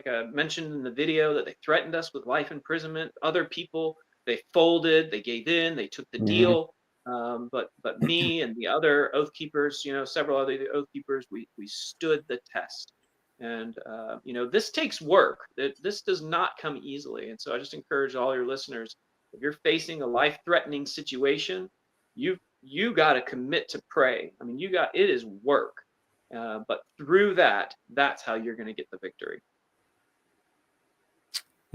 I mentioned in the video, that they threatened us with life imprisonment. Other people, they folded, they gave in, they took the deal. But me and the other oath keepers, several other oath keepers, we stood the test. And this takes work. This does not come easily. And so I just encourage all your listeners, if you're facing a life-threatening situation, you got to commit to pray. I mean, it is work, but through that's how you're going to get the victory.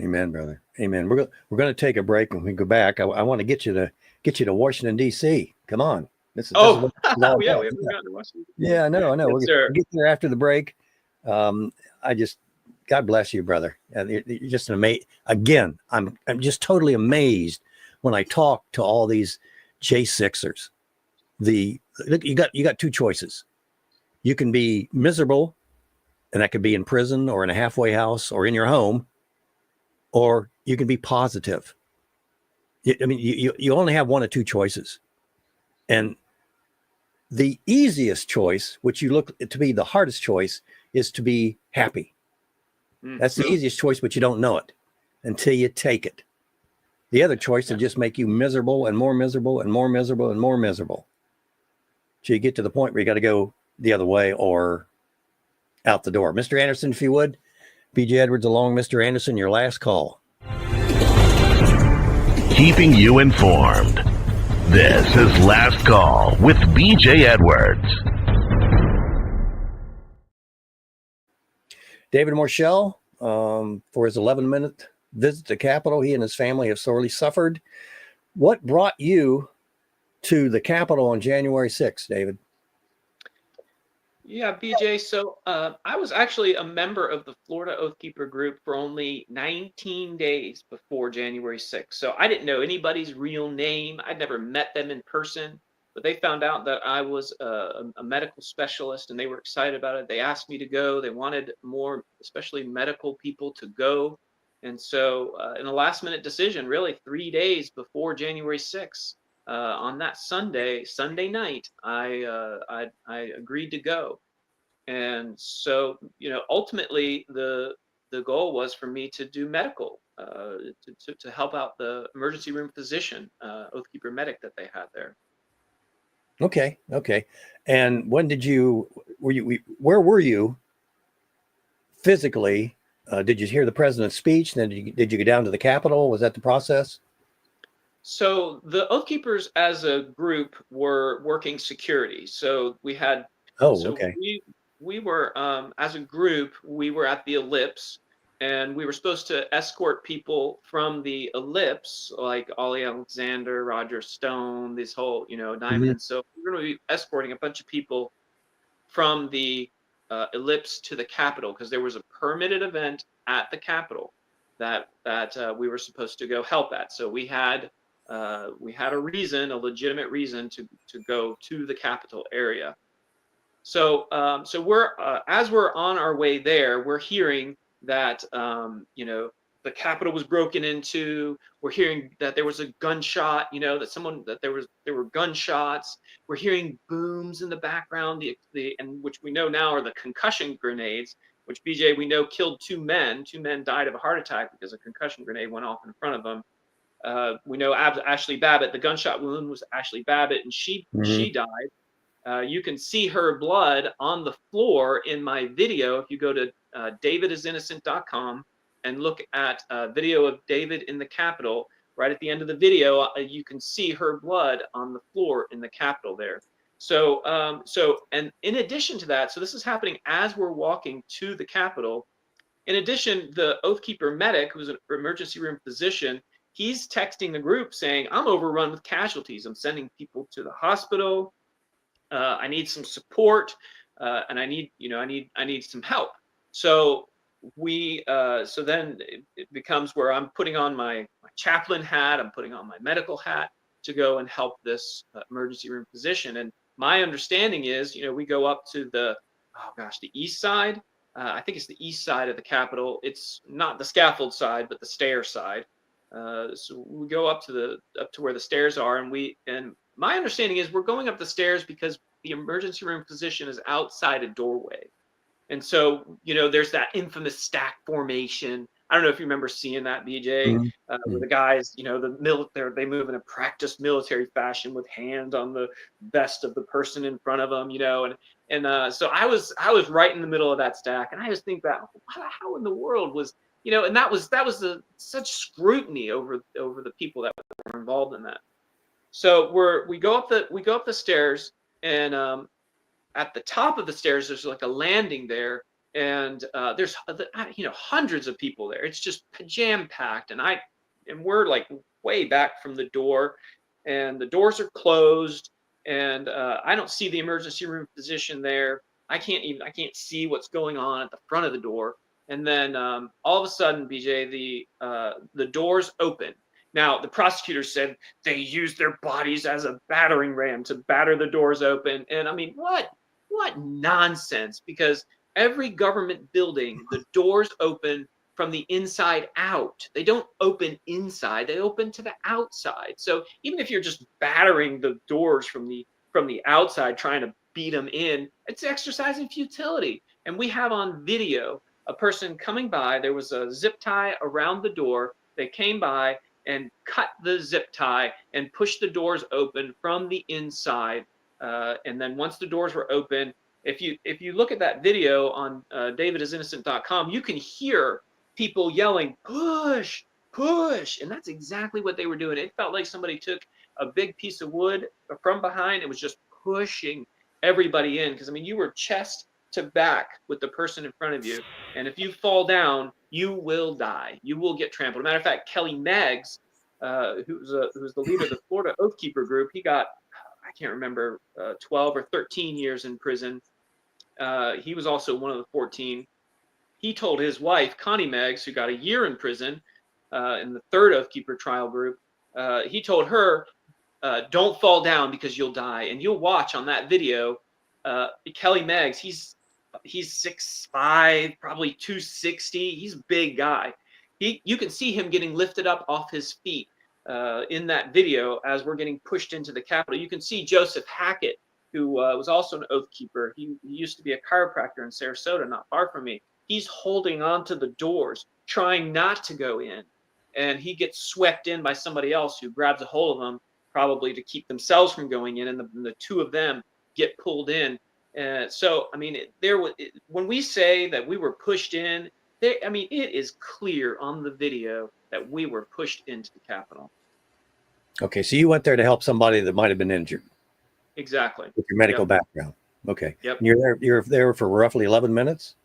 Amen, brother. Amen. We're going to take a break. When we go back, I want to get you to Washington D.C. Come on. This is yeah, we haven't gotten to Washington. Yeah, I know. Yes, we'll get there after the break. God bless you, brother. You're just again, I'm just totally amazed when I talk to all these J-6ers. Look, you got two choices. You can be miserable, and that could be in prison or in a halfway house or in your home, or you can be positive. I mean, you only have one of two choices. And the easiest choice, which you look to be the hardest choice, is to be happy. That's the easiest choice, but you don't know it until you take it. The other choice will just make you miserable and more miserable and more miserable and more miserable. So you get to the point where you got to go the other way or out the door. Mr. Anderson, if you would. B.J. Edwards along, Mr. Anderson, your last call. Keeping you informed. This is Last Call with B.J. Edwards. David Moerschel, for his 11-minute visit to the Capitol, he and his family have sorely suffered. What brought you to the Capitol on January 6th, David? Yeah, BJ. So I was actually a member of the Florida Oath Keeper group for only 19 days before January 6th. So I didn't know anybody's real name. I'd never met them in person, but they found out that I was a medical specialist and they were excited about it. They asked me to go. They wanted more, especially medical people, to go. And so in a last minute decision, really 3 days before January 6th, on that Sunday night, I agreed to go. And so, ultimately the goal was for me to do medical, to help out the emergency room physician, Oath Keeper medic that they had there. Okay. And when where were you physically? Did you hear the president's speech? Then did you go down to the Capitol? Was that the process? So the Oath Keepers as a group were working security. So we had, okay. We were, as a group, we were at the Ellipse, and we were supposed to escort people from the Ellipse, like Ollie Alexander, Roger Stone, this whole, Diamond. So we're going to be escorting a bunch of people from the Ellipse to the Capitol, because there was a permitted event at the Capitol that we were supposed to go help at. So we had a legitimate reason to go to the Capitol area. So we're as we're on our way there, we're hearing that the Capitol was broken into. We're hearing that there was a gunshot. That there were gunshots. We're hearing booms in the background. And which we know now are the concussion grenades, which BJ we know killed 2 men. 2 men died of a heart attack because a concussion grenade went off in front of them. We know Ashley Babbitt, the gunshot wound was Ashley Babbitt, and she died. You can see her blood on the floor in my video. If you go to davidisinnocent.com and look at a video of David in the Capitol, right at the end of the video, you can see her blood on the floor in the Capitol there. So and in addition to that, so this is happening as we're walking to the Capitol. in addition, the Oath Keeper medic, who's an emergency room physician, he's texting the group saying, "I'm overrun with casualties. I'm sending people to the hospital. I need some support, and I need some help." So so then it becomes where I'm putting on my chaplain hat, I'm putting on my medical hat to go and help this emergency room physician. And my understanding is, we go up to the east side. I think it's the east side of the Capitol. It's not the scaffold side, but the stair side. So we go up to where the stairs are, and my understanding is we're going up the stairs because the emergency room physician is outside a doorway. And so, there's that infamous stack formation. I don't know if you remember seeing that, BJ, where the guys, they move in a practiced military fashion with hands on the vest of the person in front of them, and so I was right in the middle of that stack, and I just think about how in the world was, and that was such scrutiny over the people that were involved in that. So we go up the stairs, and at the top of the stairs, there's like a landing there, and there's hundreds of people there. It's just jam packed, and we're like way back from the door, and the doors are closed, and I don't see the emergency room physician there. I can't see what's going on at the front of the door, and then all of a sudden, BJ, the doors open. Now, the prosecutor said they used their bodies as a battering ram to batter the doors open. And I mean, what nonsense, because every government building, the doors open from the inside out. They don't open inside, they open to the outside. So even if you're just battering the doors from the outside, trying to beat them in, it's exercising futility. And we have on video a person coming by. There was a zip tie around the door. They came by and cut the zip tie and pushed the doors open from the inside. And then once the doors were open, if you look at that video on davidisinnocent.com, you can hear people yelling, "Push, push." And that's exactly what they were doing. It felt like somebody took a big piece of wood from behind and was just pushing everybody in. Because, I mean, you were chest to back with the person in front of you. And if you fall down, you will die. You will get trampled. As a matter of fact, Kelly Meggs, who's the leader of the Florida Oath Keeper group, he got, I can't remember, 12 or 13 years in prison. He was also one of the 14. He told his wife, Connie Meggs, who got a year in prison in the third Oath Keeper trial group, he told her, "Don't fall down because you'll die." And you'll watch on that video, Kelly Meggs, he's 6'5", probably 260. He's a big guy. You can see him getting lifted up off his feet in that video as we're getting pushed into the Capitol. You can see Joseph Hackett, who was also an Oath Keeper. He used to be a chiropractor in Sarasota, not far from me. He's holding on to the doors, trying not to go in. And he gets swept in by somebody else who grabs a hold of him, probably to keep themselves from going in. And the two of them get pulled in. So, I mean, when we say that we were pushed in, I mean, it is clear on the video that we were pushed into the Capitol. Okay, so you went there to help somebody that might have been injured. Exactly. With your medical background. Okay. Yep. And you're there for roughly 11 minutes?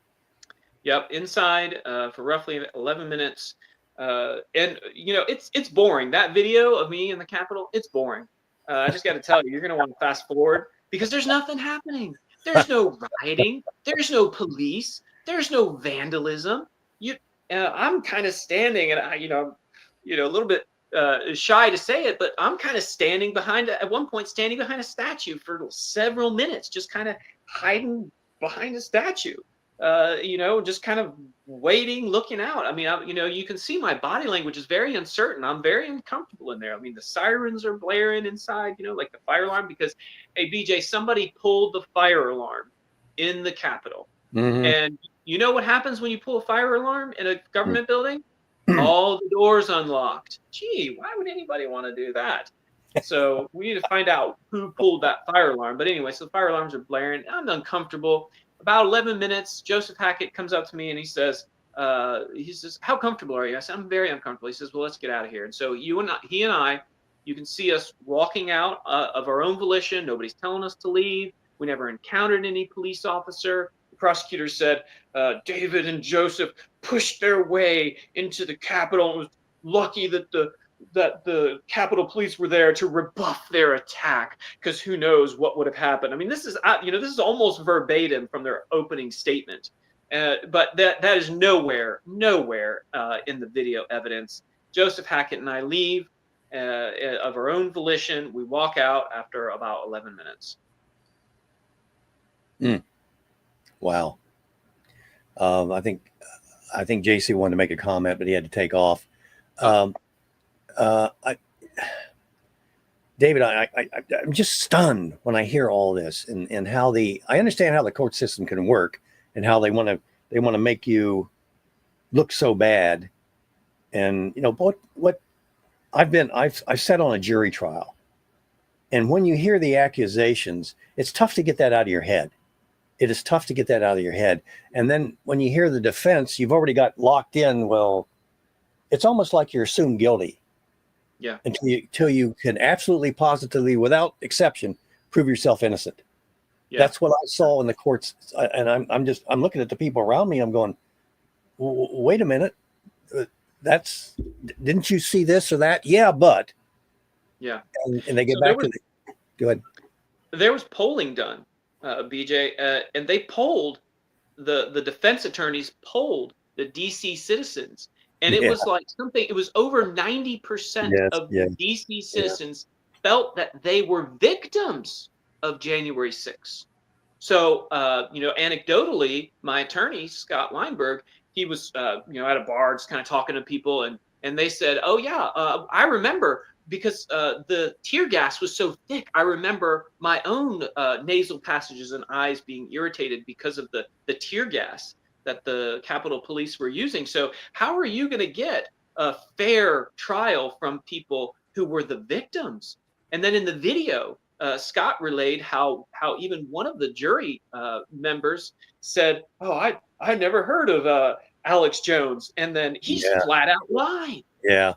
Yep, inside for roughly 11 minutes. And, it's boring. That video of me in the Capitol, it's boring. I just got to tell you, you're going to want to fast forward because there's nothing happening. There's no rioting. There's no police. There's no vandalism. I'm kind of standing, and a little bit shy to say it, but I'm kind of standing behind a statue for several minutes, just kind of hiding behind a statue. Just kind of waiting, looking out. I mean, you can see my body language is very uncertain. I'm very uncomfortable in there. I mean, the sirens are blaring inside, like the fire alarm, because, hey, BJ, somebody pulled the fire alarm in the Capitol. Mm-hmm. And you know what happens when you pull a fire alarm in a government building? All the doors unlocked. Gee, why would anybody want to do that? So we need to find out who pulled that fire alarm. But anyway, so the fire alarms are blaring. I'm uncomfortable. About 11 minutes, Joseph Hackett comes up to me and he says, "How comfortable are you?" I said, "I'm very uncomfortable." He says, "Well, let's get out of here." And so he and I, you can see us walking out of our own volition. Nobody's telling us to leave. We never encountered any police officer. The prosecutors said David and Joseph pushed their way into the Capitol. It was lucky that the Capitol Police were there to rebuff their attack, because who knows what would have happened. I mean, this is this is almost verbatim from their opening statement, but that is nowhere in the video evidence. Joseph Hackett and I leave of our own volition. We walk out after about 11 minutes. Wow. I think JC wanted to make a comment, but he had to take off. David, I'm just stunned when I hear all this and how I understand how the court system can work and how they want to make you look so bad. And what I've sat on a jury trial, and when you hear the accusations, it's tough to get that out of your head. It is tough to get that out of your head. And then when you hear the defense, you've already got locked in. Well, it's almost like you're assumed guilty. Yeah. Until you can absolutely, positively, without exception, prove yourself innocent. Yeah. That's what I saw in the courts. And I'm looking at the people around me. I'm going, wait a minute. Didn't you see this or that? Yeah, but. Yeah. And they get back to go ahead. There was polling done, BJ, and they polled the defense attorneys polled the DC citizens. And it was like something, it was over 90% of the DC citizens felt that they were victims of January 6th. So, anecdotally, my attorney, Scott Weinberg, he was, at a bar just kind of talking to people, and they said, oh, yeah, I remember because the tear gas was so thick. I remember my own nasal passages and eyes being irritated because of the tear gas that the Capitol Police were using. So how are you going to get a fair trial from people who were the victims? And then in the video, Scott relayed how even one of the jury members said, "Oh, I never heard of Alex Jones," and then he's flat out lied. Yeah.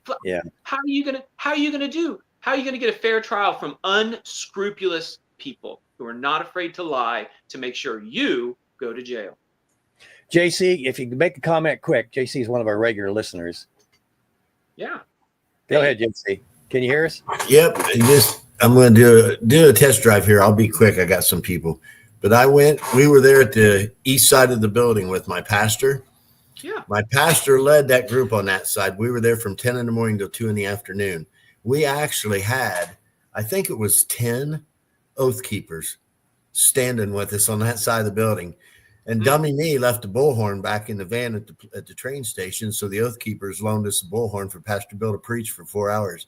How are you gonna get a fair trial from unscrupulous people who are not afraid to lie to make sure you go to jail? JC, if you can make a comment quick, JC is one of our regular listeners. Yeah. Go ahead, JC. Can you hear us? Yep. I'm going to do a test drive here. I'll be quick. I got some people. But we were there at the east side of the building with my pastor. Yeah. My pastor led that group on that side. We were there from 10 in the morning till 2 in the afternoon. We actually had, I think it was 10 Oath Keepers standing with us on that side of the building. And dummy me left a bullhorn back in the van at the train station. So the Oath Keepers loaned us a bullhorn for Pastor Bill to preach for 4 hours.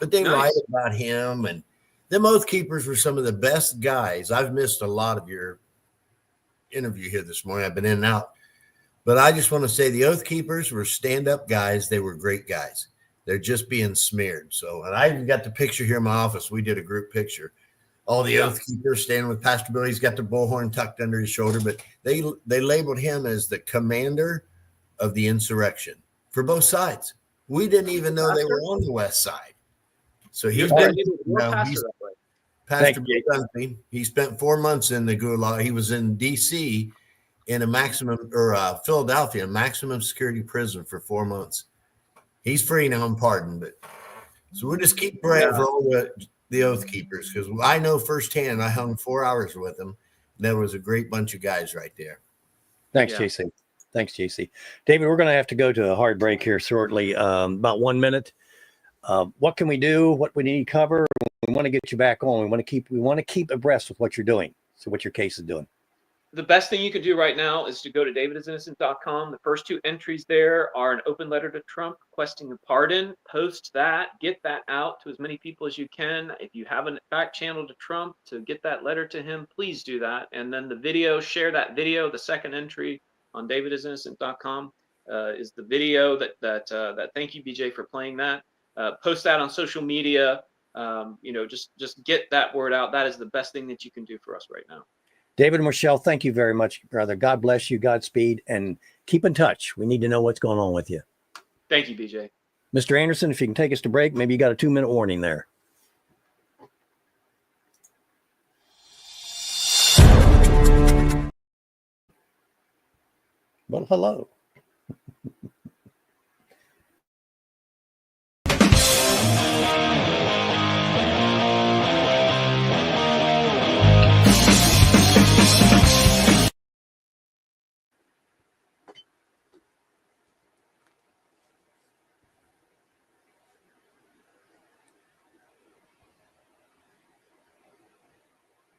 But they lied about him. And them Oath Keepers were some of the best guys. I've missed a lot of your interview here this morning. I've been in and out. But I just want to say the Oath Keepers were stand-up guys. They were great guys. They're just being smeared. So, and I even got the picture here in my office. We did a group picture. All the Oath Keepers standing with Pastor Bill. He's got the bullhorn tucked under his shoulder, but they labeled him as the commander of the insurrection for both sides. We didn't even know they were on the west side. So he's been Pastor Bill Dunphy. He spent 4 months in the Gulag. He was in D.C. in a Philadelphia, maximum security prison for 4 months. He's free now and pardoned, but so we'll just keep praying for all the Oath Keepers, because I know firsthand. I hung 4 hours with them. There was a great bunch of guys right there. Thanks, JC. Thanks, JC. David, we're going to have to go to a hard break here shortly, about 1 minute. What can we do? What we need to cover? We want to get you back on. We want to keep abreast with what you're doing. So what your case is doing. The best thing you can do right now is to go to davidisinnocent.com. The first 2 entries there are an open letter to Trump requesting a pardon. Post that, get that out to as many people as you can. If you have a back channel to Trump to get that letter to him, please do that. And then the video, share that video. The second entry on davidisinnocent.com is the video that thank you, BJ, for playing that. Post that on social media. Just get that word out. That is the best thing that you can do for us right now. David and Moerschel, thank you very much, brother. God bless you. Godspeed. And keep in touch. We need to know what's going on with you. Thank you, BJ. Mr. Anderson, if you can take us to break, maybe you got a 2-minute warning there. Well, hello.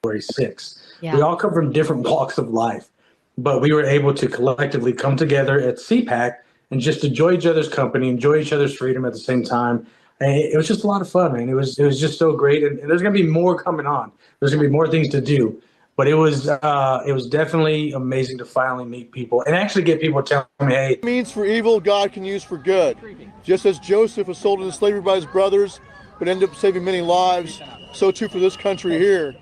January 6th. Yeah. We all come from different walks of life, but we were able to collectively come together at CPAC and just enjoy each other's company, enjoy each other's freedom at the same time. And it was just a lot of fun, man. It was just so great. And there's going to be more coming on. There's going to be more things to do. But it was definitely amazing to finally meet people and actually get people telling me, hey, means for evil, God can use for good. Just as Joseph was sold into slavery by his brothers, but ended up saving many lives, so too for this country here.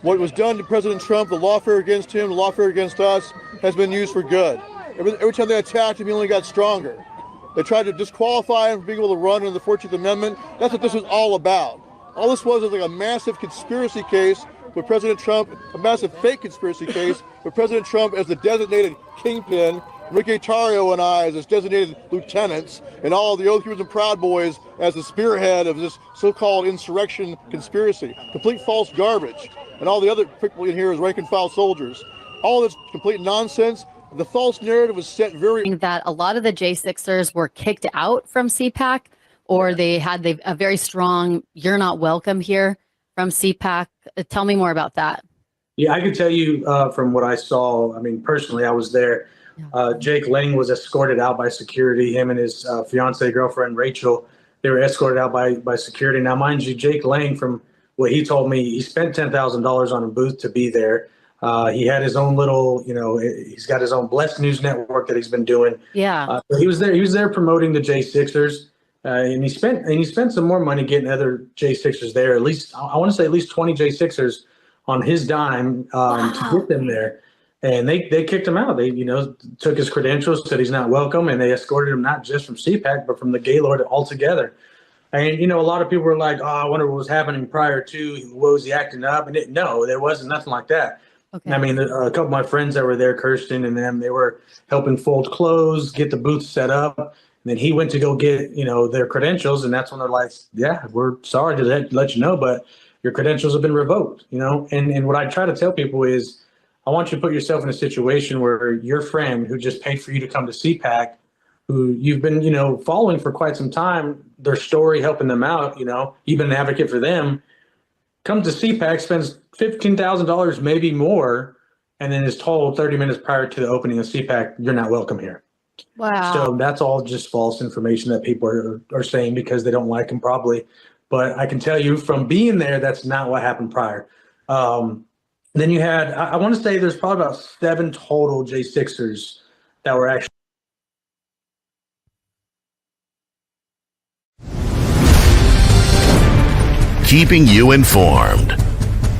What was done to President Trump, the lawfare against him, the lawfare against us, has been used for good. Every time they attacked him, he only got stronger. They tried to disqualify him from being able to run under the 14th Amendment. That's what this was all about. All this was like a massive conspiracy case with President Trump, a massive fake conspiracy case with President Trump as the designated kingpin, Ricky Tario and I as his designated lieutenants, and all the Oath Keepers and Proud Boys as the spearhead of this so-called insurrection conspiracy. Complete false garbage. And all the other people in here as rank and file soldiers. All this complete nonsense. The false narrative was set very... That a lot of the J-6ers were kicked out from CPAC, or they had a very strong, you're not welcome here from CPAC. Tell me more about that. Yeah, I can tell you from what I saw. I mean, personally, I was there. Jake Lang was escorted out by security. Him and his fiancee girlfriend, Rachel, they were escorted out by security. Now, mind you, Jake Lang, from what he told me, he spent $10,000 on a booth to be there. He had his own little, he's got his own Blessed News Network that he's been doing. Yeah. He was there promoting the J-6ers. And he spent some more money getting other J-6ers there. At least, I want to say at least 20 J-6ers on his dime to get them there. And they kicked him out. They, took his credentials, said he's not welcome, and they escorted him not just from CPAC, but from the Gaylord altogether. And, a lot of people were like, oh, I wonder what was happening prior to, what was he acting up? And no, there wasn't nothing like that. Okay. I mean, a couple of my friends that were there, Kirsten and them, they were helping fold clothes, get the booth set up. And then he went to go get, their credentials. And that's when they're like, yeah, we're sorry to let you know, but your credentials have been revoked, And what I try to tell people is, I want you to put yourself in a situation where your friend who just paid for you to come to CPAC, who you've been, following for quite some time, their story, helping them out, you've been an advocate for them, comes to CPAC, spends $15,000, maybe more, and then is told 30 minutes prior to the opening of CPAC, you're not welcome here. Wow. So that's all just false information that people are saying because they don't like him probably. But I can tell you from being there, that's not what happened prior. Then you had, I want to say there's probably about 7 total J-6ers that were actually. Keeping you informed.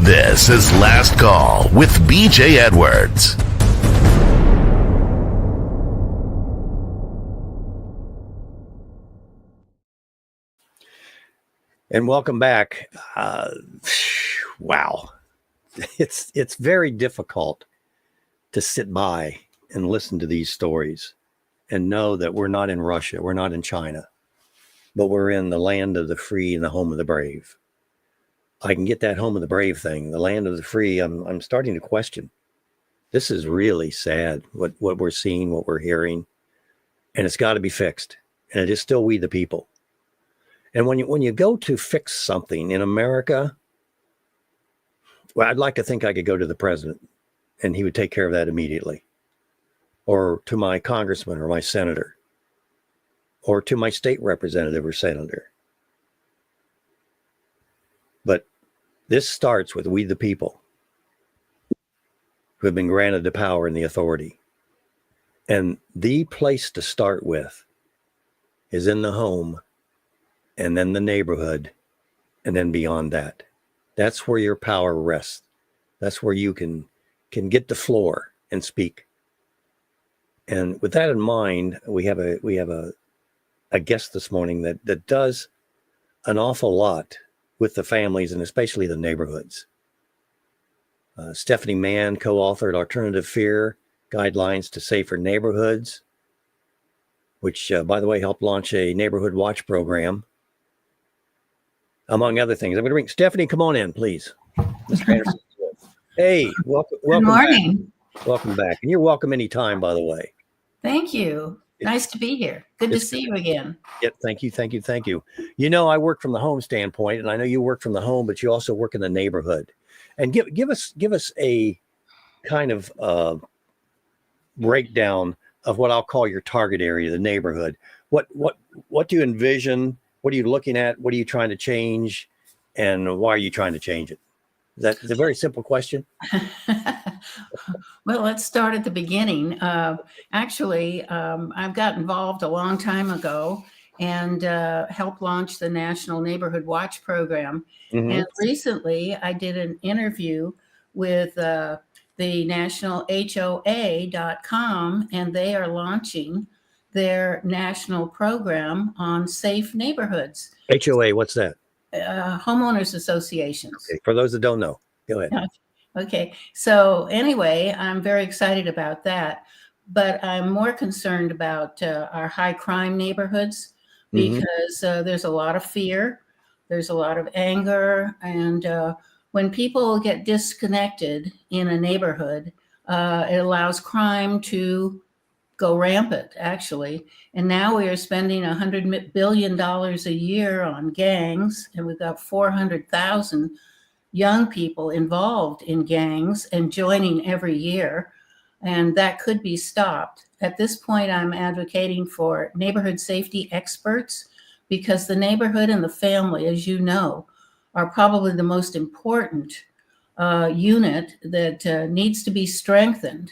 This is Last Call with BJ Edwards. And welcome back. Wow. It's very difficult to sit by and listen to these stories and know that we're not in Russia, we're not in China, but we're in the land of the free and the home of the brave. I can get that home of the brave thing, the land of the free. I'm starting to question. This is really sad, what we're seeing, what we're hearing, and it's got to be fixed. And it is still we the people. And when you go to fix something in America, well, I'd like to think I could go to the president and he would take care of that immediately, or to my congressman or my senator, or to my state representative or senator. But this starts with we the people who have been granted the power and the authority. And the place to start with is in the home, and then the neighborhood, and then beyond that. That's where your power rests. That's where you can get the floor and speak. And with that in mind, we have a guest this morning that does an awful lot with the families and especially the neighborhoods. Stephanie Mann co-authored Alternative Fear guidelines to safer neighborhoods, which, by the way, helped launch a neighborhood watch program, among other things. I'm going to bring Stephanie. Come on in, please. Mr. Anderson. Hey, welcome. Good morning. Back. Welcome back. And you're welcome anytime, by the way. Thank you. Nice to be here. Good to see you again. Yeah, thank you. You know, I work from the home standpoint, and I know you work from the home, but you also work in the neighborhood. And give us a kind of breakdown of what I'll call your target area, the neighborhood. What do you envision? What are you looking at? What are you trying to change? And why are you trying to change it? That's a very simple question. Well, let's start at the beginning. Actually, I've got involved a long time ago and helped launch the National Neighborhood Watch Program. Mm-hmm. And recently, I did an interview with the national HOA.com, and they are launching their national program on safe neighborhoods. HOA, what's that? Homeowners associations. Okay, for those that don't know, go ahead. Okay, so anyway, I'm very excited about that, but I'm more concerned about our high crime neighborhoods because there's a lot of fear, there's a lot of anger, and when people get disconnected in a neighborhood, it allows crime to go rampant, actually. And now we are spending $100 billion a year on gangs, and we've got 400,000 young people involved in gangs and joining every year, and that could be stopped. At this point, I'm advocating for neighborhood safety experts because the neighborhood and the family, as you know, are probably the most important unit that needs to be strengthened.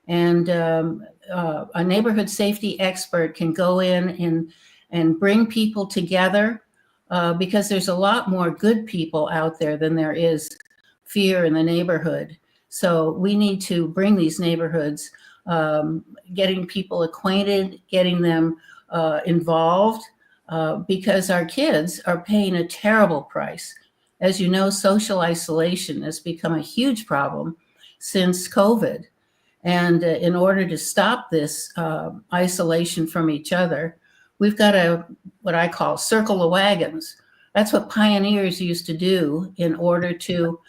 And a neighborhood safety expert can go in and bring people together because there's a lot more good people out there than there is fear in the neighborhood. So we need to bring these neighborhoods, getting people acquainted, getting them involved, because our kids are paying a terrible price. As you know, social isolation has become a huge problem since COVID. And in order to stop this isolation from each other, we've got to, what I call, circle the wagons. That's what pioneers used to do in order to,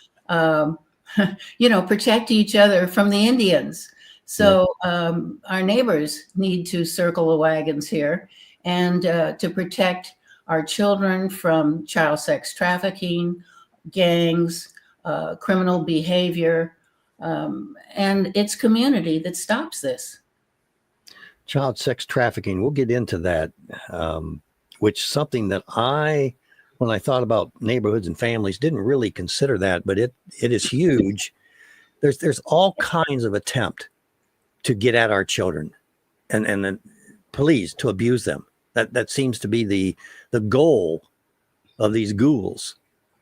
protect each other from the Indians. So our neighbors need to circle the wagons here and to protect our children from child sex trafficking, gangs, criminal behavior, and it's community that stops this. Child sex trafficking, we'll get into that, which something that when I thought about neighborhoods and families, didn't really consider that, but it is huge. There's all kinds of attempt to get at our children and then police to abuse them. That seems to be the goal of these ghouls,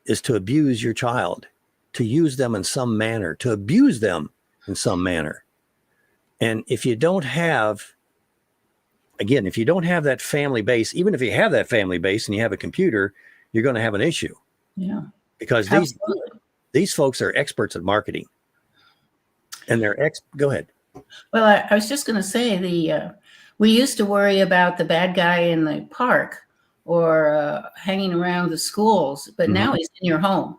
is to abuse your child, to use them in some manner, to abuse them in some manner. And if you don't have that family base, even if you have that family base and you have a computer, you're going to have an issue. Yeah. Because these folks are experts at marketing. And go ahead. Well, I was just going to say we used to worry about the bad guy in the park or hanging around the schools, but now he's in your home.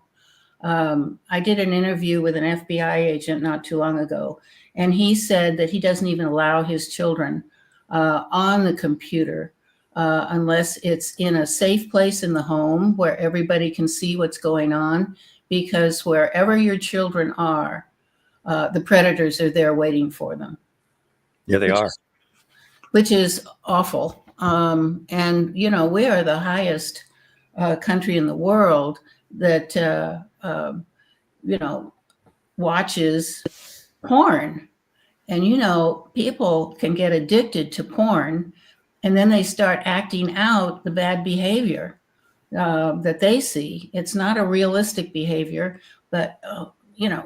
I did an interview with an FBI agent not too long ago, and he said that he doesn't even allow his children on the computer unless it's in a safe place in the home where everybody can see what's going on, because wherever your children are, the predators are there waiting for them. Yeah, they are. Which is awful. And, we are the highest country in the world that, watches porn. And, people can get addicted to porn, and then they start acting out the bad behavior that they see. It's not a realistic behavior, but,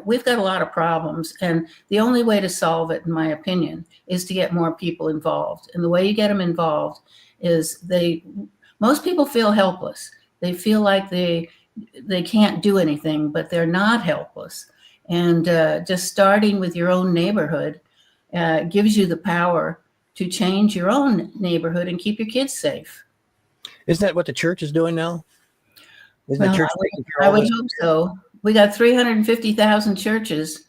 we've got a lot of problems. And the only way to solve it, in my opinion, is to get more people involved. And the way you get them involved is most people feel helpless. They feel like they can't do anything, but they're not helpless. And just starting with your own neighborhood gives you the power to change your own neighborhood and keep your kids safe. Isn't that what the church is doing now? Isn't Well, the church taking care I of all would this? hope so. We got 350,000 churches,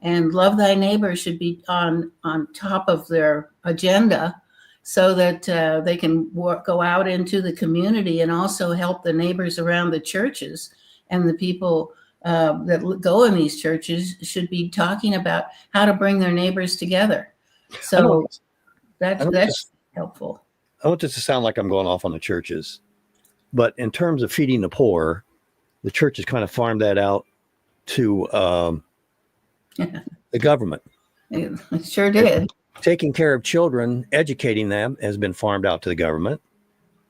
and love thy neighbor should be on top of their agenda, so that they can go out into the community and also help the neighbors around the churches, and the people that go in these churches should be talking about how to bring their neighbors together. So that's helpful. I want this to sound like I'm going off on the churches, but in terms of feeding the poor, the church has kind of farmed that out to the government. It sure did. Taking care of children, educating them has been farmed out to the government.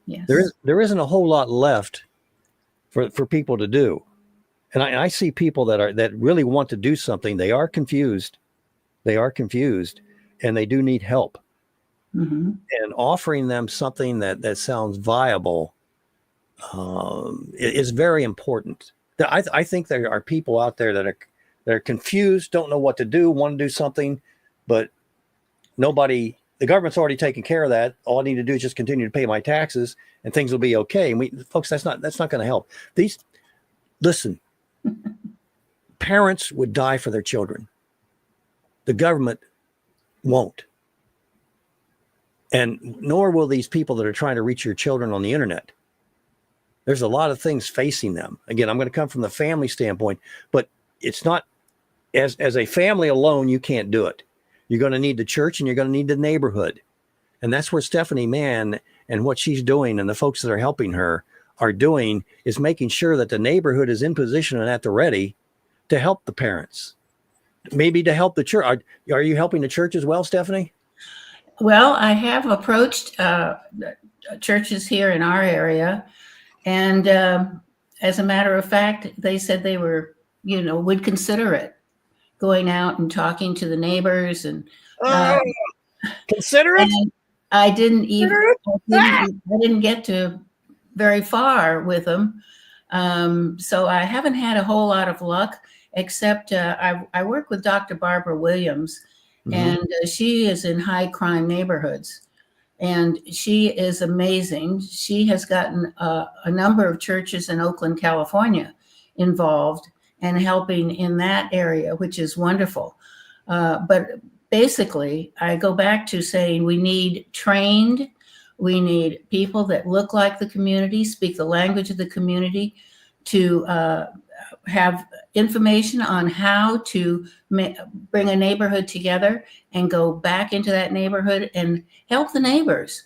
Yes. There isn't a whole lot left for people to do. And I see people that really want to do something. They are confused. And they do need help. Mm-hmm. And offering them something that sounds viable is very important. I think there are people out there that are confused, don't know what to do, want to do something, but the government's already taken care of that. All I need to do is just continue to pay my taxes and things will be okay. And folks, that's not going to help. Listen, parents would die for their children. The government won't. And nor will these people that are trying to reach your children on the internet. There's a lot of things facing them. Again, I'm going to come from the family standpoint, but it's not as a family alone, you can't do it. You're going to need the church and you're going to need the neighborhood. And that's where Stephanie Mann and what she's doing and the folks that are helping her are doing is making sure that the neighborhood is in position and at the ready to help the parents, maybe to help the church. Are you helping the church as well, Stephanie? Well, I have approached churches here in our area, and as a matter of fact, they said they were, would consider it, going out and talking to the neighbors and consider it. And I didn't get to very far with them, so I haven't had a whole lot of luck. Except I work with Dr. Barbara Williams. And she is in high crime neighborhoods, and she is amazing. She has gotten a number of churches in Oakland, California involved and helping in that area, which is wonderful. But basically, I go back to saying we need people that look like the community, speak the language of the community, to have information on how to bring a neighborhood together and go back into that neighborhood and help the neighbors.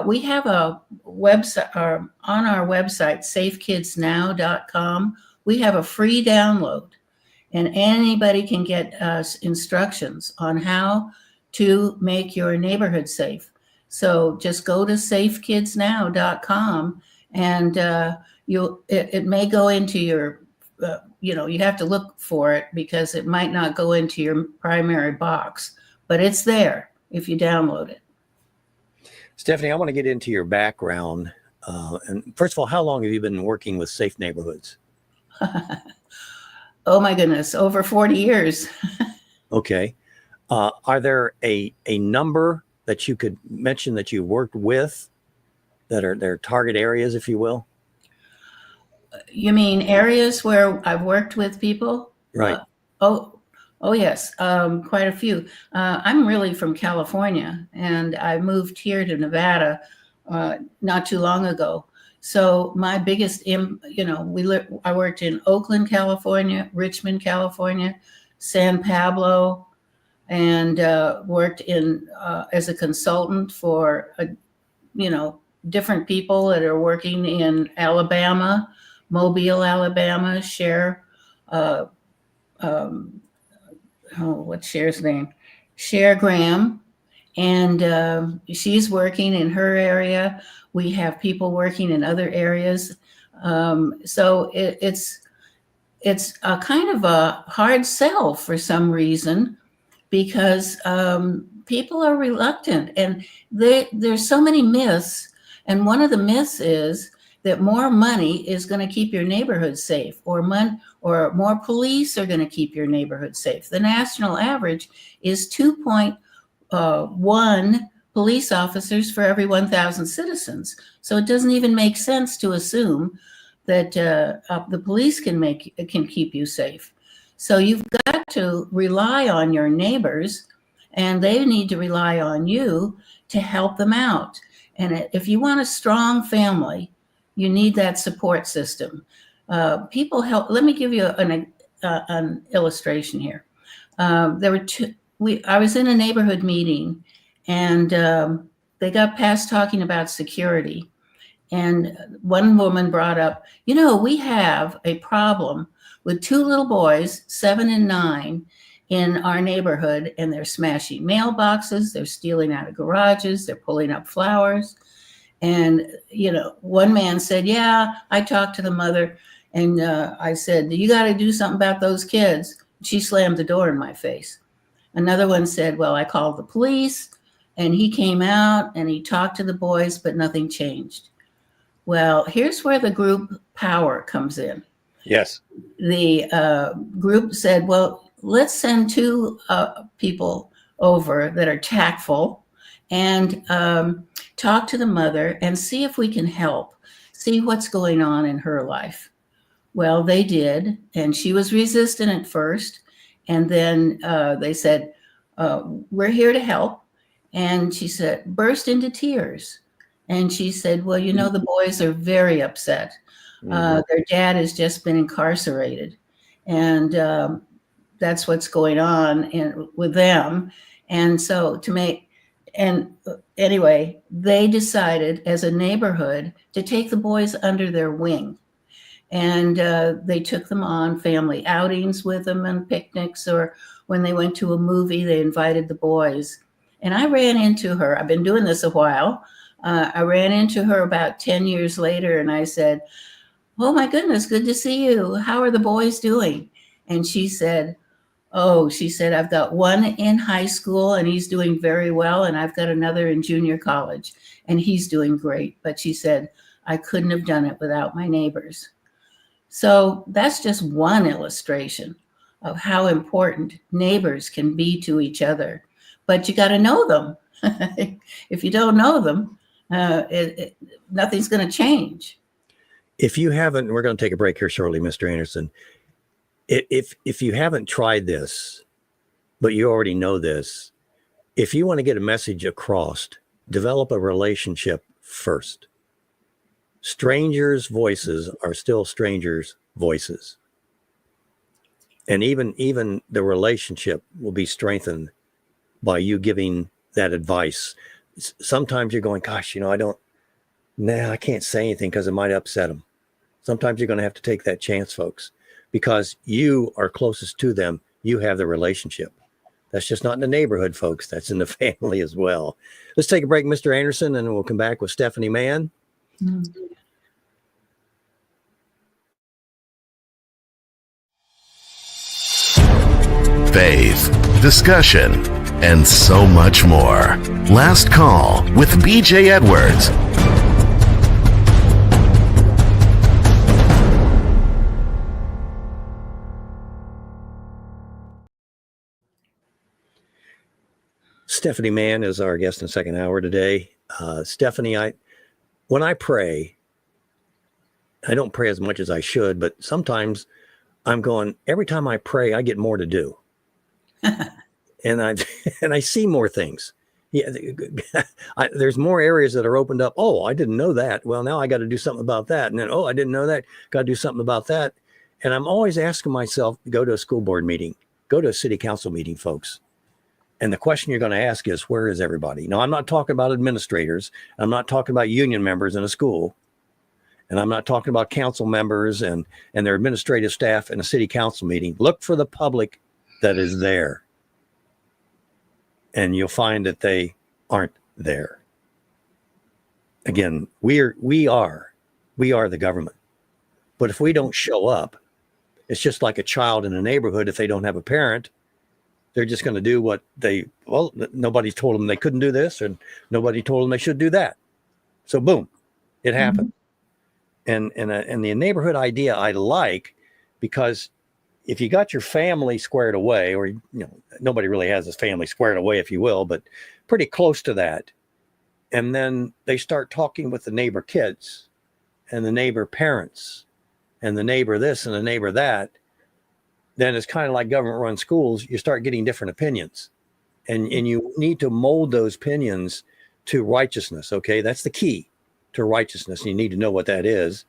We have a website on our website, safekidsnow.com. We have a free download, and anybody can get instructions on how to make your neighborhood safe. So just go to safekidsnow.com, and it may go into your you have to look for it because it might not go into your primary box, but it's there if you download it. Stephanie, I want to get into your background. And first of all, how long have you been working with Safe Neighborhoods? Oh my goodness, over 40 years. Okay. Are there a number that you could mention that you worked with that are their target areas, if you will? You mean areas where I've worked with people? Right. Oh yes, quite a few. I'm really from California, and I moved here to Nevada not too long ago. So my biggest, I worked in Oakland, California, Richmond, California, San Pablo, and worked in as a consultant for different people that are working in Alabama. Mobile, Alabama, what's Cher's name? Cher Graham. And she's working in her area. We have people working in other areas. So it's a kind of a hard sell for some reason, because people are reluctant, and there's so many myths. And one of the myths is that more money is going to keep your neighborhood safe, or more police are going to keep your neighborhood safe. The national average is 2.1 police officers for every 1,000 citizens. So it doesn't even make sense to assume that the police can keep you safe. So you've got to rely on your neighbors, and they need to rely on you to help them out. And if you want a strong family, you need that support system. People help. Let me give you an illustration here. There were two. I was in a neighborhood meeting, and they got past talking about security. And one woman brought up, we have a problem with two little boys, 7 and 9, in our neighborhood, and they're smashing mailboxes, they're stealing out of garages, they're pulling up flowers. And, one man said, yeah, I talked to the mother, and I said, you got to do something about those kids. She slammed the door in my face. Another one said, well, I called the police, and he came out and he talked to the boys, but nothing changed. Well, here's where the group power comes in. Yes. The group said, well, let's send 2 people over that are tactful and talk to the mother and see if we can help, see what's going on in her life. Well, they did, and she was resistant at first. And then they said, we're here to help. And she said, burst into tears. And she said, well, the boys are very upset. Their dad has just been incarcerated. And that's what's going on with them. And so anyway, they decided as a neighborhood to take the boys under their wing. And they took them on family outings with them and picnics, or when they went to a movie, they invited the boys. And I ran into her. I've been doing this a while. I ran into her about 10 years later, and I said, oh my goodness, good to see you. How are the boys doing? And she said, I've got one in high school and he's doing very well. And I've got another in junior college and he's doing great. But she said, I couldn't have done it without my neighbors. So that's just one illustration of how important neighbors can be to each other. But you got to know them. If you don't know them, nothing's going to change. If you haven't, we're going to take a break here shortly, Mr. Anderson. If you haven't tried this, but you already know this, if you want to get a message across, develop a relationship first. Strangers' voices are still strangers' voices. And even the relationship will be strengthened by you giving that advice. Sometimes you're going, gosh, I can't say anything because it might upset them. Sometimes you're going to have to take that chance, folks, because you are closest to them. You have the relationship. That's just not in the neighborhood, folks. That's in the family as well. Let's take a break, Mr. Anderson, and we'll come back with Stephanie Mann. Mm-hmm. Faith, discussion, and so much more. Last Call with BJ Edwards. Stephanie Mann is our guest in the second hour today. Stephanie, when I pray, I don't pray as much as I should, but sometimes I'm going, every time I pray, I get more to do. and I see more things. Yeah, there's more areas that are opened up. Oh, I didn't know that. Well, now I got to do something about that. And then, oh, I didn't know that. Got to do something about that. And I'm always asking myself, go to a school board meeting, go to a city council meeting, folks. And the question you're going to ask is, where is everybody? Now, I'm not talking about administrators. I'm not talking about union members in a school. And I'm not talking about council members and their administrative staff in a city council meeting. Look for the public that is there. And you'll find that they aren't there. Again, we are the government. But if we don't show up, it's just like a child in a neighborhood. If they don't have a parent, they're just going to do what nobody told them they couldn't do this, and nobody told them they should do that. So boom, it happened. And the neighborhood idea I like, because if you got your family squared away, or, you know, nobody really has his family squared away, if you will, but pretty close to that. And then they start talking with the neighbor kids and the neighbor parents and the neighbor this and the neighbor that. Then it's kind of like government run schools. You start getting different opinions, and you need to mold those opinions to righteousness. Okay. That's the key to righteousness. You need to know what that is.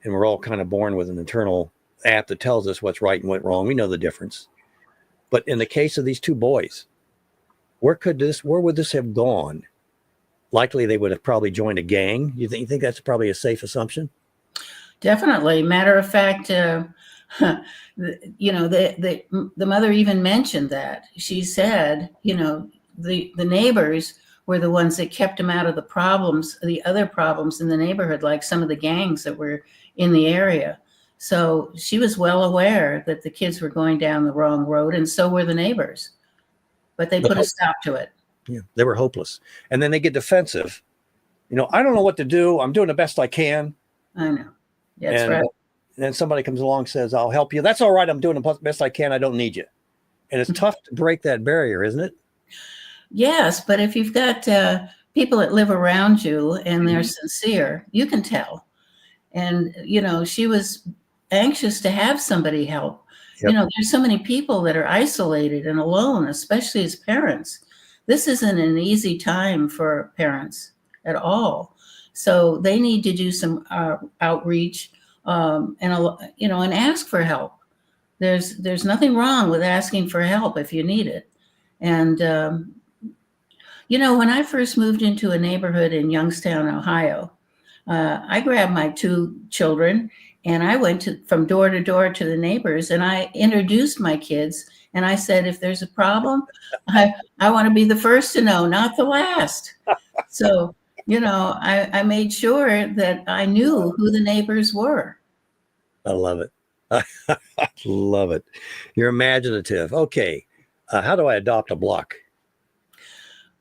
And we're all kind of born with an internal app that tells us what's right and what's wrong. We know the difference. But in the case of these two boys, where would this have gone? Likely they would have probably joined a gang. You think that's probably a safe assumption? Definitely. Matter of fact, you know, the mother even mentioned that. She said, you know, the neighbors were the ones that kept them out of the other problems in the neighborhood, like some of the gangs that were in the area. So she was well aware that the kids were going down the wrong road, and so were the neighbors. But they put a stop to it. Yeah, they were hopeless. And then they get defensive. You know, I don't know what to do. I'm doing the best I can. I know. That's right. And then somebody comes along and says, I'll help you. That's all right. I'm doing the best I can. I don't need you. And it's tough to break that barrier, isn't it? Yes, but if you've got people that live around you and they're sincere, you can tell. And, you know, she was anxious to have somebody help. Yep. You know, there's so many people that are isolated and alone, especially as parents. This isn't an easy time for parents at all. So they need to do some outreach and ask for help. There's nothing wrong with asking for help if you need it. And, you know, when I first moved into a neighborhood in Youngstown, Ohio, I grabbed my two children and I went from door to door to the neighbors, and I introduced my kids. And I said, if there's a problem, I want to be the first to know, not the last. So, you know, I made sure that I knew who the neighbors were. I love it. I love it. You're imaginative. Okay. How do I adopt a block?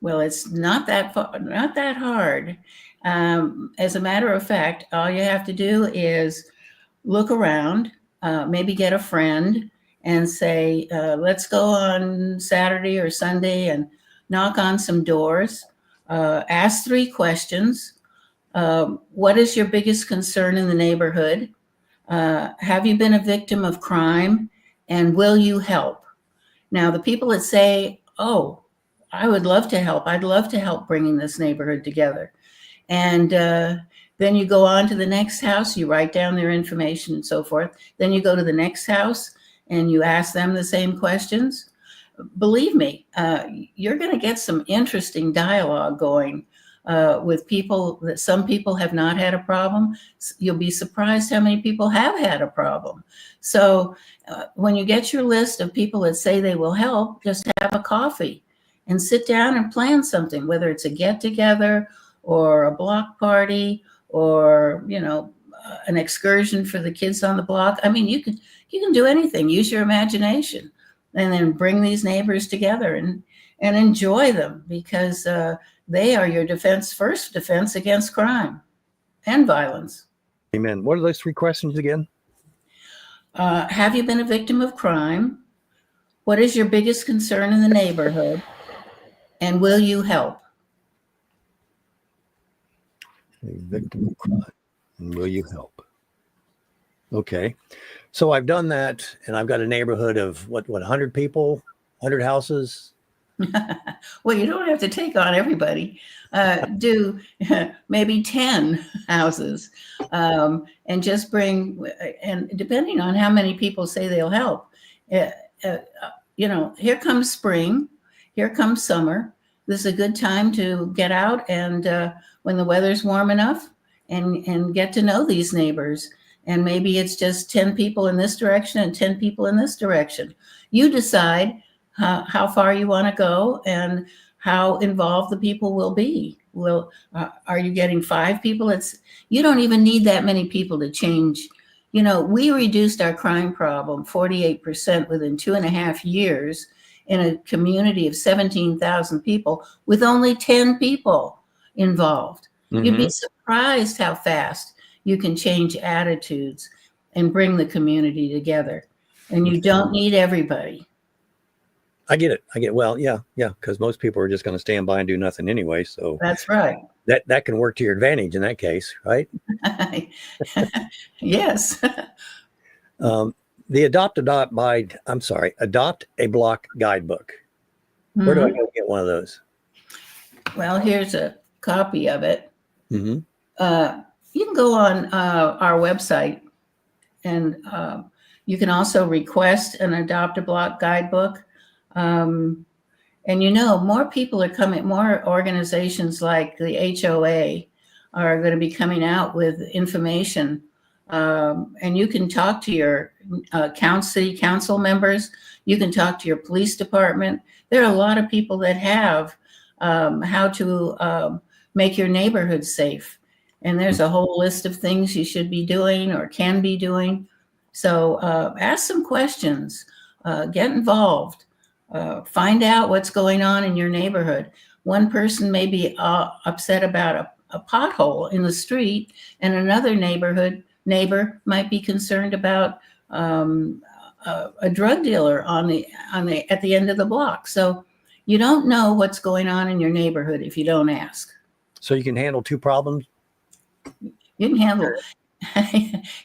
Well, it's not that hard. As a matter of fact, all you have to do is look around, maybe get a friend and say, let's go on Saturday or Sunday and knock on some doors. Ask 3 questions. What is your biggest concern in the neighborhood? Have you been a victim of crime? And will you help? Now, the people that say, oh, I would love to help. I'd love to help bringing this neighborhood together. And then you go on to the next house, you write down their information and so forth. Then you go to the next house and you ask them the same questions. Believe me, you're going to get some interesting dialogue going with people that some people have not had a problem. You'll be surprised how many people have had a problem. So when you get your list of people that say they will help, just have a coffee and sit down and plan something, whether it's a get together or a block party or, you know, an excursion for the kids on the block. I mean, you can do anything. Use your imagination and then bring these neighbors together and enjoy them, because they are your first defense against crime and violence. Amen. What are those 3 questions again? Have you been a victim of crime? What is your biggest concern in the neighborhood? And will you help? A victim of crime. And will you help? Okay. So I've done that, and I've got a neighborhood of what 100 people, 100 houses. Well, you don't have to take on everybody. Do maybe 10 houses, and just bring, and depending on how many people say they'll help, you know, here comes spring, here comes summer. This is a good time to get out and when the weather's warm enough and get to know these neighbors. And maybe it's just 10 people in this direction and 10 people in this direction. You decide how far you want to go and how involved the people will be. Are you getting 5 people? You don't even need that many people to change. You know, we reduced our crime problem 48% within 2.5 years in a community of 17,000 people with only 10 people involved. Mm-hmm. You'd be surprised how fast you can change attitudes and bring the community together. And you don't need everybody. I get it. Well, yeah, because most people are just going to stand by and do nothing anyway. So That's right. That can work to your advantage in that case, right? Yes. The Adopt a Block guidebook. Where do I go get one of those? Well, here's a copy of it. Mm-hmm. You can go on our website, and you can also request an Adopt a Block guidebook. And more people are coming, more organizations like the HOA are going to be coming out with information. And you can talk to your city council members. You can talk to your police department. There are a lot of people that have how to make your neighborhood safe. And there's a whole list of things you should be doing or can be doing. So ask some questions, get involved. Find out what's going on in your neighborhood. One person may be upset about a pothole in the street, and another neighbor might be concerned about a drug dealer at the end of the block. So you don't know what's going on in your neighborhood if you don't ask. So you can handle two problems? You can handle.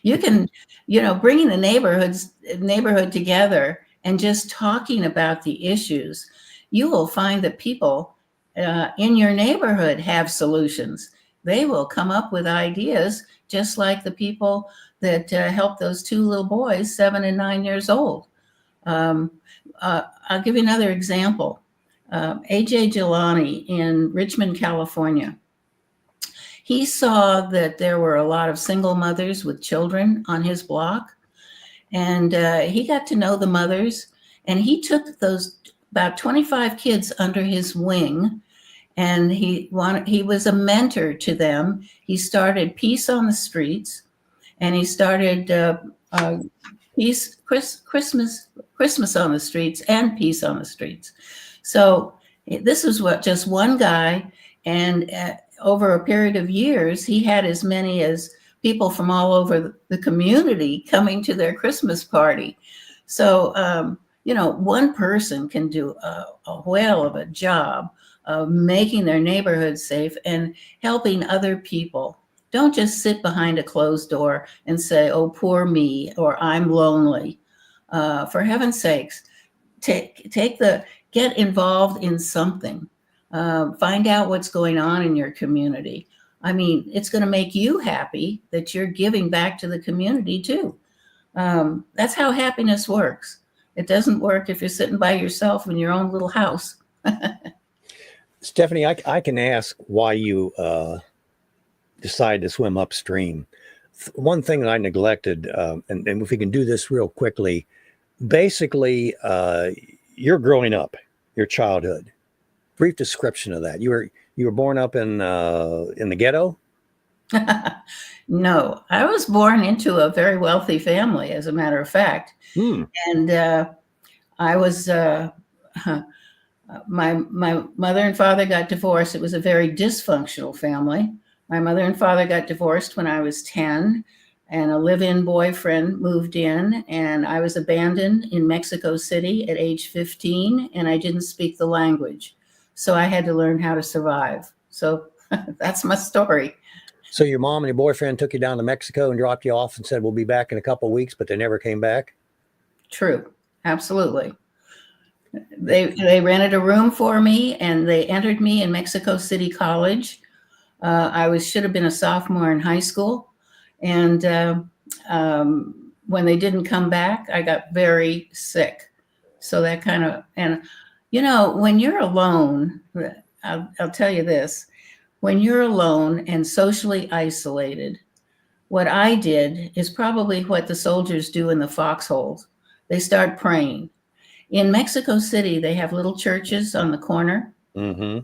You can, bringing the neighborhood together and just talking about the issues, you will find that people in your neighborhood have solutions. They will come up with ideas, just like the people that helped those two little boys, 7 and 9 years old. I'll give you another example. A.J. Jelani in Richmond, California. He saw that there were a lot of single mothers with children on his block. And he got to know the mothers, and he took those about 25 kids under his wing, and he was a mentor to them. He started Peace on the Streets, and he started Christmas on the Streets and Peace on the Streets. So this is just one guy, and over a period of years, he had as many as people from all over the community coming to their Christmas party. So, one person can do a whale of a job of making their neighborhood safe and helping other people. Don't just sit behind a closed door and say, oh, poor me, or I'm lonely. For heaven's sakes, get involved in something. Find out what's going on in your community. I mean, it's going to make you happy that you're giving back to the community too. That's how happiness works. It doesn't work if you're sitting by yourself in your own little house. Stephanie, I can ask why you decide to swim upstream. One thing that I neglected, and if we can do this real quickly, basically, you're growing up, your childhood. Brief description of that. You were born up in the ghetto? No, I was born into a very wealthy family, as a matter of fact. And I was my mother and father got divorced. It was a very dysfunctional family. My mother and father got divorced when I was 10, and a live-in boyfriend moved in, and I was abandoned in Mexico City at age 15, and I didn't speak the language. So I had to learn how to survive. So that's my story. So your mom and your boyfriend took you down to Mexico and dropped you off and said, we'll be back in a couple of weeks, but they never came back? True. Absolutely. They rented a room for me, and they entered me in Mexico City College. I should have been a sophomore in high school. And when they didn't come back, I got very sick. So that kind of, and when you're alone, I'll tell you this, when you're alone and socially isolated, what I did is probably what the soldiers do in the foxholes. They start praying. In Mexico City, they have little churches on the corner. Mm-hmm.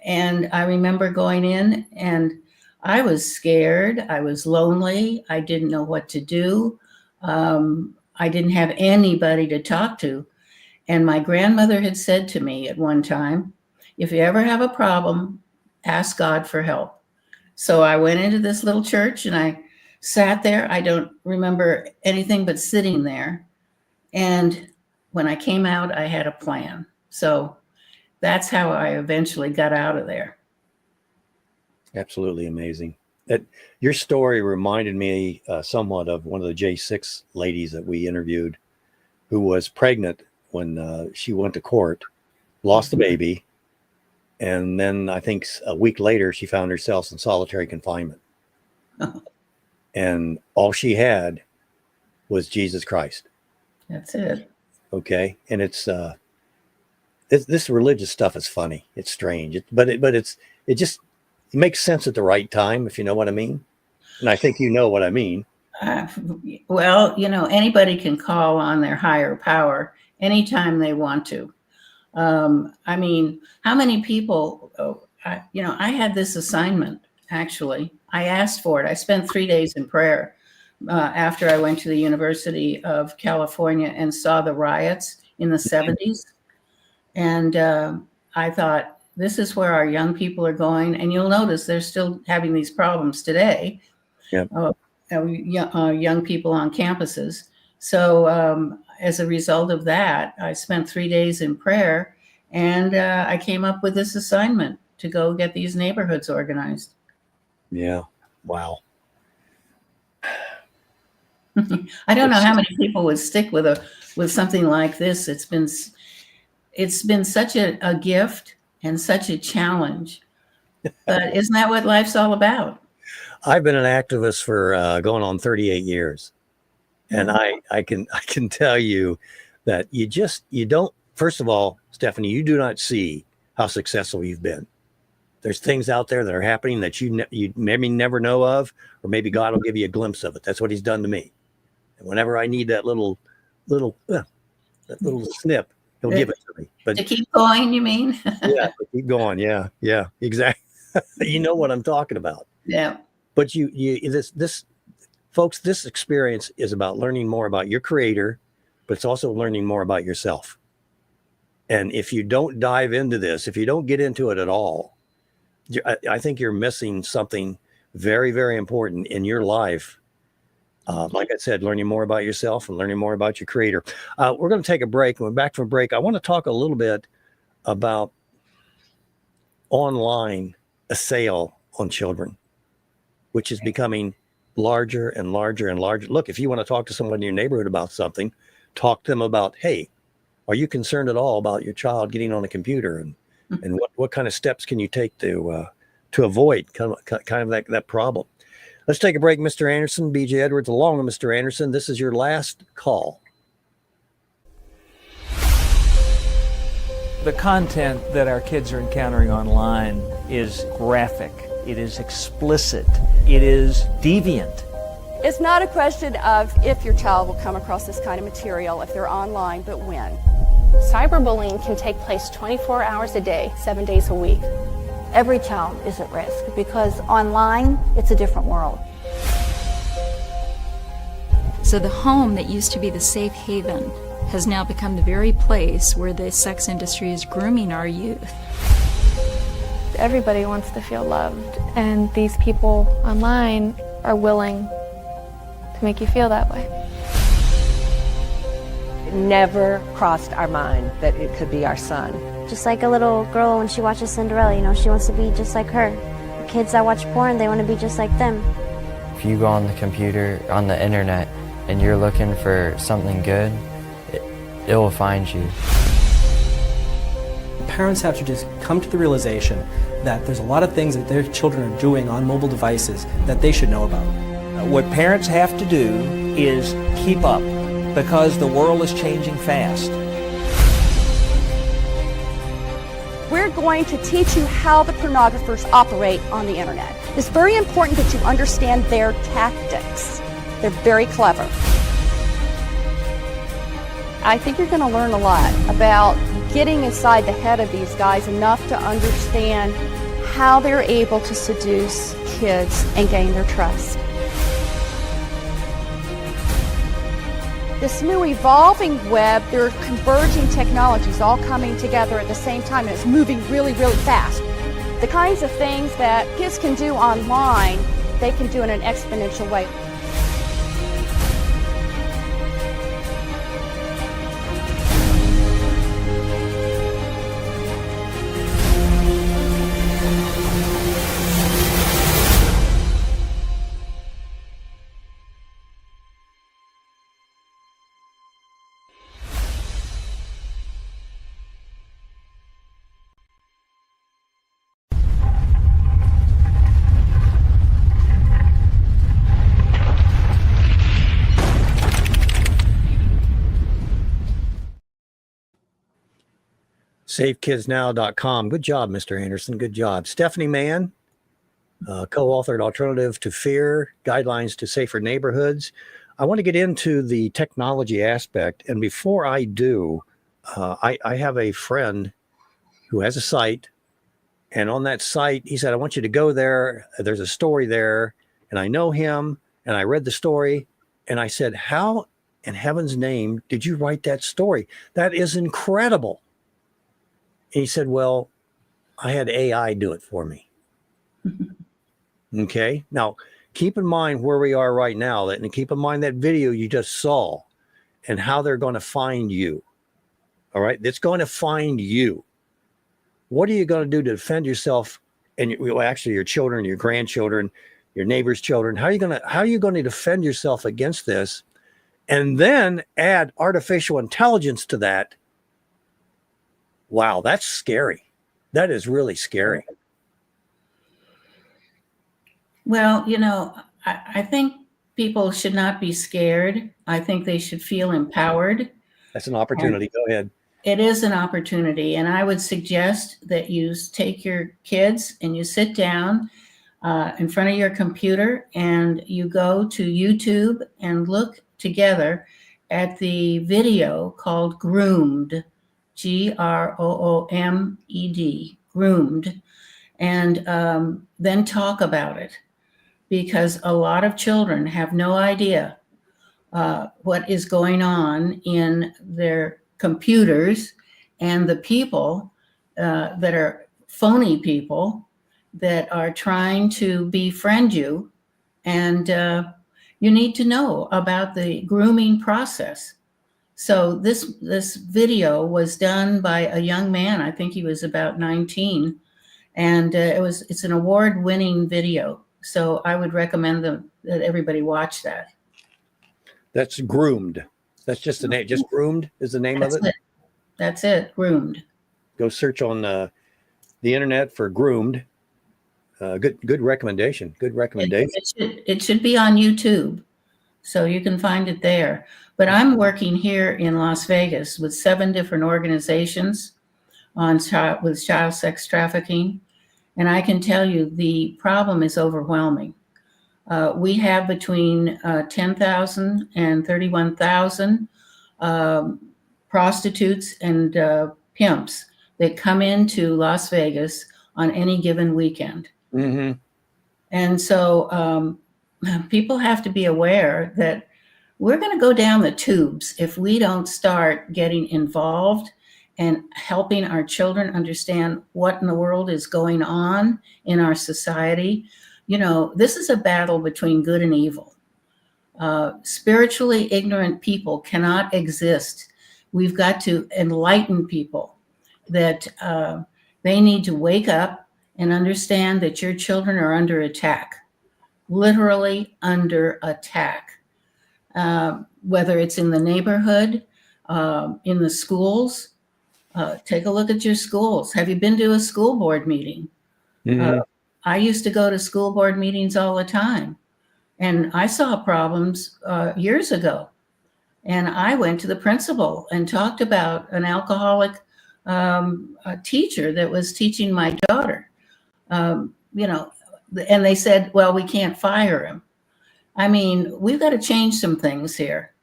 And I remember going in, and I was scared. I was lonely. I didn't know what to do. I didn't have anybody to talk to. And my grandmother had said to me at one time, if you ever have a problem, ask God for help. So I went into this little church and I sat there. I don't remember anything but sitting there. And when I came out, I had a plan. So that's how I eventually got out of there. Absolutely amazing. Your story reminded me somewhat of one of the J6 ladies that we interviewed, who was pregnant when she went to court, lost the baby, and then I think a week later she found herself in solitary confinement. And all she had was Jesus Christ. That's it. Okay, and it's this religious stuff is funny. It's strange, but it makes sense at the right time, if you know what I mean. And I think you know what I mean. Well, anybody can call on their higher power anytime they want to. I mean, how many people, I had this assignment, actually. I asked for it. I spent 3 days in prayer after I went to the University of California and saw the riots in the 70s. And I thought, this is where our young people are going. And you'll notice they're still having these problems today. Yep. Young people on campuses. So as a result of that, I spent 3 days in prayer, and I came up with this assignment to go get these neighborhoods organized. Yeah. Wow. I don't know how many people would stick with something like this. It's been such a gift and such a challenge. But isn't that what life's all about? I've been an activist for going on 38 years. And I can tell you that you don't, first of all, Stephanie, you do not see how successful you've been. There's things out there that are happening that you maybe never know of, or maybe God will give you a glimpse of it. That's what he's done to me. And whenever I need that little snip, he'll give it to me. But to keep going, you mean? Yeah, keep going. Yeah, exactly. You know what I'm talking about. Yeah. But folks, this experience is about learning more about your creator, but it's also learning more about yourself. And if you don't dive into this, if you don't get into it at all, I think you're missing something very, very important in your life. Like I said, learning more about yourself and learning more about your creator. We're going to take a break. When we're back from a break, I want to talk a little bit about online assail on children, which is becoming larger and larger and larger. Look, if you want to talk to someone in your neighborhood about something, talk to them about, hey, are you concerned at all about your child getting on a computer, and what kind of steps can you take to avoid kind of that problem? Let's take a break, Mr. Anderson. BJ Edwards along with Mr. Anderson. This is your last call. The content that our kids are encountering online is graphic. It is explicit. It is deviant. It's not a question of if your child will come across this kind of material, if they're online, but when. Cyberbullying can take place 24 hours a day, 7 days a week. Every child is at risk because online, it's a different world. So the home that used to be the safe haven has now become the very place where the sex industry is grooming our youth. Everybody wants to feel loved, and these people online are willing to make you feel that way. It never crossed our mind that it could be our son. Just like a little girl when she watches Cinderella, she wants to be just like her. The kids that watch porn, they want to be just like them. If you go on the computer, on the internet, and you're looking for something good, it will find you. Parents have to just come to the realization that there's a lot of things that their children are doing on mobile devices that they should know about. What parents have to do is keep up, because the world is changing fast. We're going to teach you how the pornographers operate on the internet. It's very important that you understand their tactics. They're very clever. I think you're going to learn a lot about getting inside the head of these guys enough to understand how they're able to seduce kids and gain their trust. This new evolving web, there are converging technologies all coming together at the same time, and it's moving really, really fast. The kinds of things that kids can do online, they can do in an exponential way. SaveKidsNow.com. Good job, Mr. Anderson. Good job. Stephanie Mann, co-authored Alternative to Fear, Guidelines to Safer Neighborhoods. I want to get into the technology aspect. And before I do, I have a friend who has a site. And on that site, he said, I want you to go there. There's a story there. And I know him. And I read the story. And I said, how in heaven's name did you write that story? That is incredible. And he said, well, I had AI do it for me. Okay. Now, keep in mind where we are right now, and keep in mind that video you just saw and how they're going to find you. All right. It's going to find you. What are you going to do to defend yourself and actually your children, your grandchildren, your neighbor's children? How are you going to defend yourself against this? And then add artificial intelligence to that. Wow, that's scary. That is really scary. Well, I think people should not be scared. I think they should feel empowered. That's an opportunity. Go ahead. It is an opportunity. And I would suggest that you take your kids and you sit down in front of your computer and you go to YouTube and look together at the video called Groomed. Groomed, groomed, and then talk about it, because a lot of children have no idea what is going on in their computers, and the people that are phony people that are trying to befriend you, and you need to know about the grooming process. So this video was done by a young man. I think he was about 19, and it's an award-winning video. So I would recommend that everybody watch that. That's Groomed. That's just the name. Just Groomed is the name of it. That's it. Groomed. Go search on the internet for Groomed. Good recommendation. Good recommendation. It should be on YouTube, so you can find it there. But I'm working here in Las Vegas with 7 different organizations with child sex trafficking. And I can tell you the problem is overwhelming. We have between 10,000 and 31,000 prostitutes and pimps that come into Las Vegas on any given weekend. Mm-hmm. And so people have to be aware that we're going to go down the tubes if we don't start getting involved and helping our children understand what in the world is going on in our society. This is a battle between good and evil. Spiritually ignorant people cannot exist. We've got to enlighten people that they need to wake up and understand that your children are under attack, literally under attack. Whether it's in the neighborhood, in the schools. Take a look at your schools. Have you been to a school board meeting? Mm-hmm. I used to go to school board meetings all the time, and I saw problems years ago. And I went to the principal and talked about an alcoholic teacher that was teaching my daughter. And they said, well, we can't fire him. I mean, we've got to change some things here.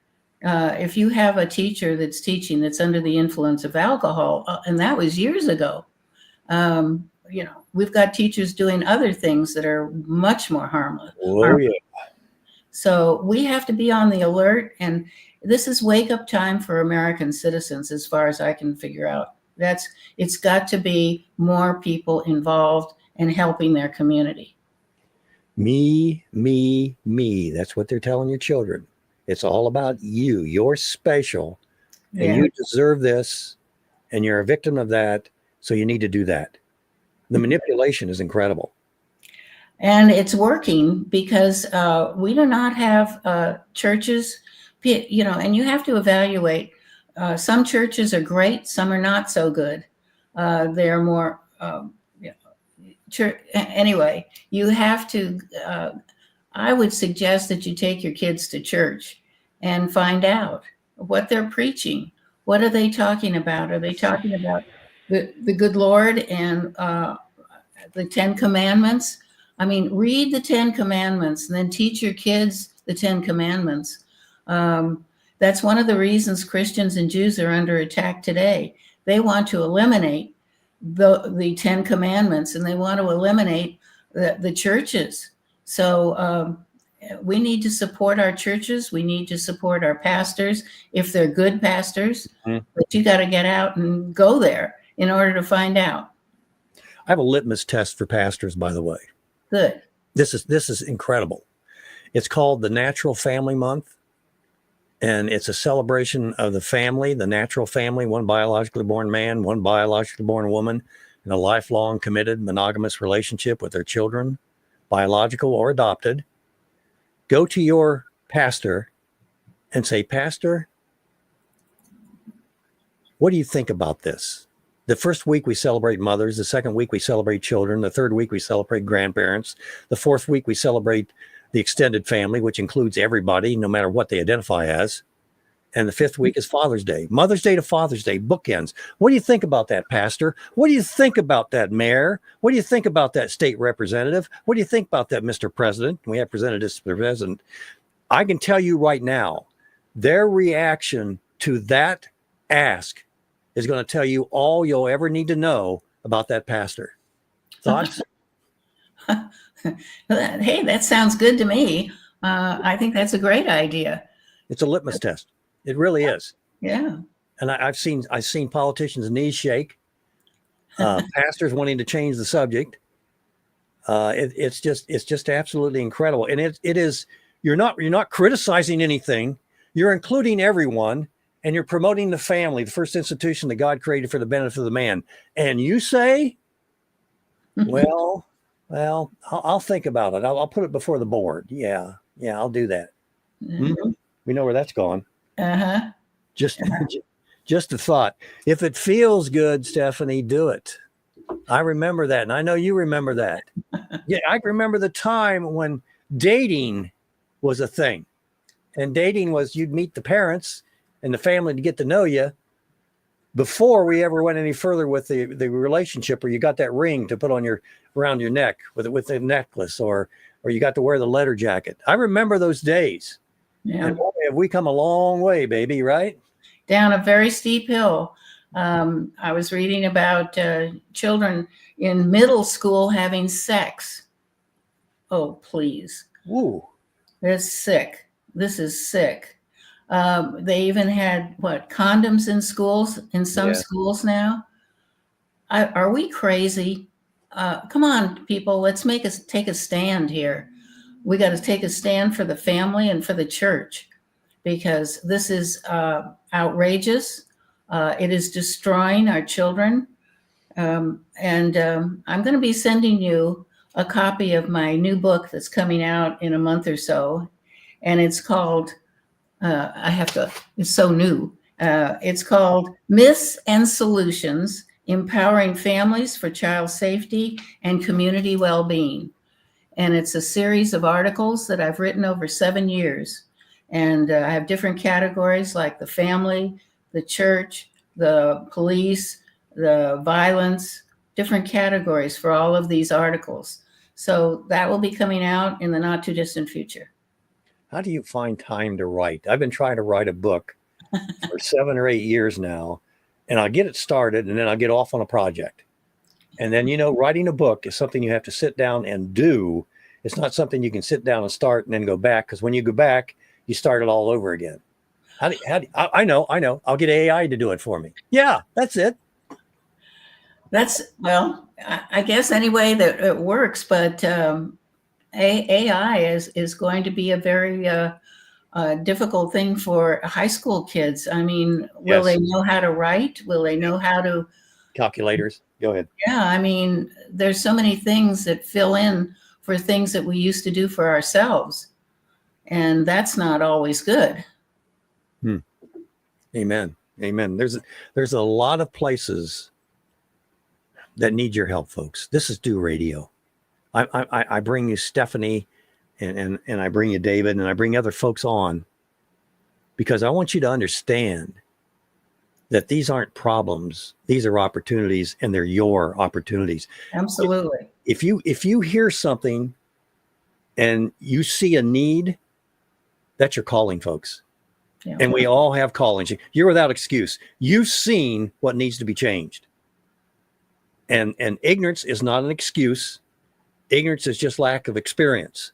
If you have a teacher that's teaching that's under the influence of alcohol, and that was years ago, we've got teachers doing other things that are much more harmless. Oh, yeah. So we have to be on the alert, and this is wake up time for American citizens, as far as I can figure out. It's got to be more people involved and helping their community. Me, me, me. That's what they're telling your children. It's all about you. You're special and you deserve this, and you're a victim of that. So you need to do that. The manipulation is incredible. And it's working because we do not have churches, and you have to evaluate. Some churches are great, some are not so good. They're more, anyway, you have to, I would suggest that you take your kids to church and find out what they're preaching. What are they talking about? Are they talking about the good Lord and the 10 Commandments? I mean, read the 10 Commandments and then teach your kids the 10 Commandments. That's one of the reasons Christians and Jews are under attack today. They want to eliminate the 10 Commandments, and they want to eliminate the churches. So we need to support our churches. We need to support our pastors if they're good pastors. But you got to get out and go there in order to find out. I have a litmus test for pastors, by the way. Good. This is incredible. It's called the Natural Family Month, and it's a celebration of the family, the natural family, one biologically born man, one biologically born woman, in a lifelong committed monogamous relationship with their children, biological or adopted. Go to your pastor and say, Pastor, what do you think about this? The first week we celebrate mothers. The second week we celebrate children. The third week we celebrate grandparents. The fourth week we celebrate the extended family, which includes everybody, no matter what they identify as. And the fifth week is Father's Day. Mother's Day to Father's Day, bookends. What do you think about that, Pastor? What do you think about that, Mayor? What do you think about that state representative? What do you think about that, Mr. President? We have representatives to the president. I can tell you right now, their reaction to that ask is going to tell you all you'll ever need to know about that pastor. Thoughts? Hey, that sounds good to me. I think that's a great idea. It's a litmus test. It really is. Yeah. And I've seen politicians' knees shake. Pastors wanting to change the subject. It's just absolutely incredible. And it is. You're not criticizing anything. You're including everyone. And you're promoting the family, the first institution that God created for the benefit of the man. And you say, well, I'll think about it. I'll put it before the board. Yeah, I'll do that. Mm-hmm. We know where that's gone. Uh-huh. Just a thought. If it feels good, Stephanie, do it. I remember that. And I know you remember that. Yeah, I remember the time when dating was a thing. And dating was you'd meet the parents and the family to get to know you before we ever went any further with the relationship, or you got that ring to put on around your neck with the necklace, or you got to wear the leather jacket. I remember those days. Yeah. And boy, have we come a long way, baby, right? Down a very steep hill. I was reading about children in middle school having sex. Oh, please. Ooh. That's sick. This is sick. They even had condoms in schools, in some schools now. Are we crazy? Come on, people, let's take a stand here. We got to take a stand for the family and for the church, because this is outrageous. It is destroying our children. I'm going to be sending you a copy of my new book that's coming out in a month or so. And it's called, it's so new. It's called Myths and Solutions, Empowering Families for Child Safety and Community Well-Being. And it's a series of articles that I've written over 7 years. And I have different categories like the family, the church, the police, the violence, different categories for all of these articles. So that will be coming out in the not too distant future. How do you find time to write? I've been trying to write a book for 7 or 8 years now, and I'll get it started and then I'll get off on a project. And then, writing a book is something you have to sit down and do. It's not something you can sit down and start and then go back, because when you go back, you start it all over again. I know. I'll get AI to do it for me. Yeah, that's it. Well, I guess any way that it works, but AI is going to be a very difficult thing for high school kids. I mean, will Yes. they know how to write? Will they know how to? Calculators. Go ahead. Yeah, I mean, there's so many things that fill in for things that we used to do for ourselves, and that's not always good. Amen. Amen. There's a lot of places that need your help, folks. This is Do Radio. I bring you Stephanie and I bring you David and I bring other folks on because I want you to understand that these aren't problems. These are opportunities, and they're your opportunities. Absolutely. If you hear something and you see a need, that's your calling, folks. Yeah. And we all have callings. You're without excuse. You've seen what needs to be changed. And ignorance is not an excuse. Ignorance is just lack of experience.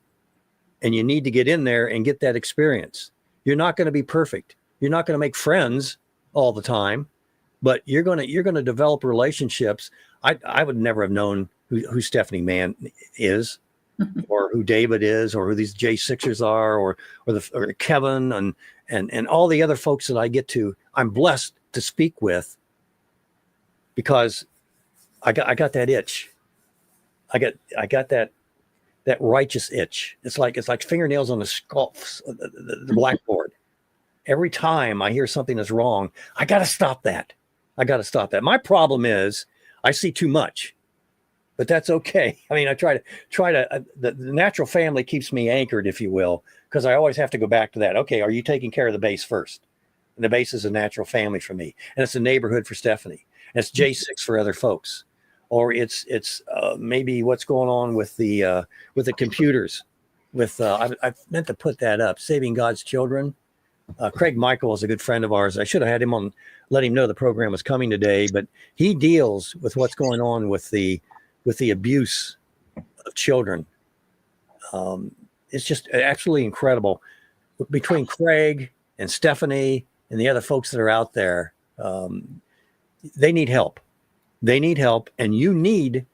And you need to get in there and get that experience. You're not going to be perfect. You're not going to make friends all the time, but you're going to develop relationships. I would never have known who Stephanie Mann is, or who David is, or who these J-6ers are, or Kevin and all the other folks that I get to. I'm blessed to speak with because I got that itch. I got that righteous itch. It's like fingernails on the blackboard. Every time I hear something that's wrong, I got to stop that. My problem is I see too much, but that's okay. I mean, I try to, the natural family keeps me anchored, if you will, because I always have to go back to that. Okay, are you taking care of the base first? And the base is a natural family for me. And it's a neighborhood for Stephanie. And it's J6 for other folks. Or it's maybe what's going on with the computers. I meant to put that up, Saving God's Children. Craig Michael is a good friend of ours. I should have had him on, let him know the program was coming today, but he deals with what's going on with the abuse of children. It's just absolutely incredible. Between Craig and Stephanie and the other folks that are out there, they need help. They need help, and you need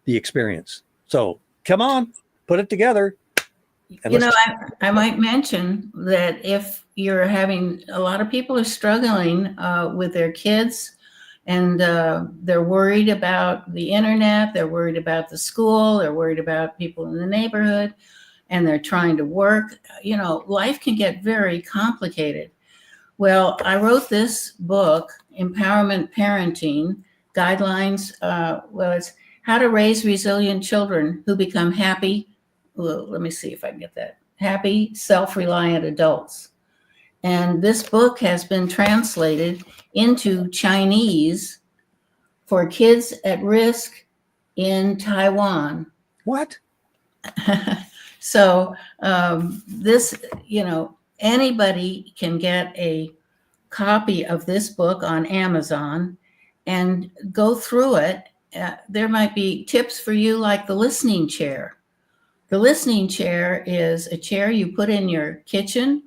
the experience. So come on, put it together. I might mention that if you're having, a lot of people are struggling with their kids, and they're worried about the internet, they're worried about the school, they're worried about people in the neighborhood, and they're trying to work. Life can get very complicated. Well, I wrote this book, Empowerment Parenting Guidelines. It's how to raise resilient children who become happy. Well, let me see if I can get that. Happy, self-reliant adults. And this book has been translated into Chinese for kids at risk in Taiwan. What? So this, anybody can get a copy of this book on Amazon and go through it. There might be tips for you, like the listening chair. The listening chair is a chair you put in your kitchen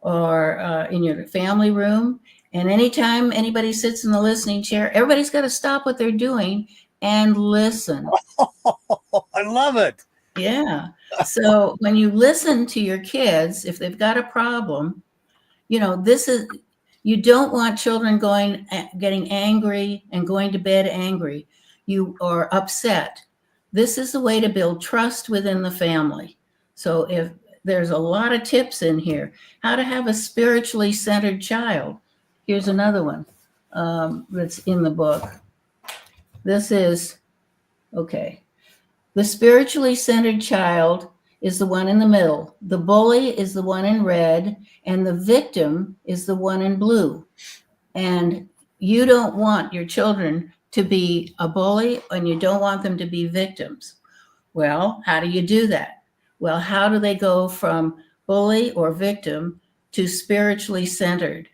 or in your family room. And anytime anybody sits in the listening chair, everybody's got to stop what they're doing and listen. I love it. Yeah. So when you listen to your kids, if they've got a problem, you don't want children getting angry and going to bed angry. You are upset. This is the way to build trust within the family. So if there's a lot of tips in here, how to have a spiritually centered child. Here's another one that's in the book. This is, okay. The spiritually centered child is the one in the middle. The bully is the one in red, and the victim is the one in blue. And you don't want your children to be a bully, and you don't want them to be victims. Well, how do you do that? Well, how do they go from bully or victim to spiritually centered?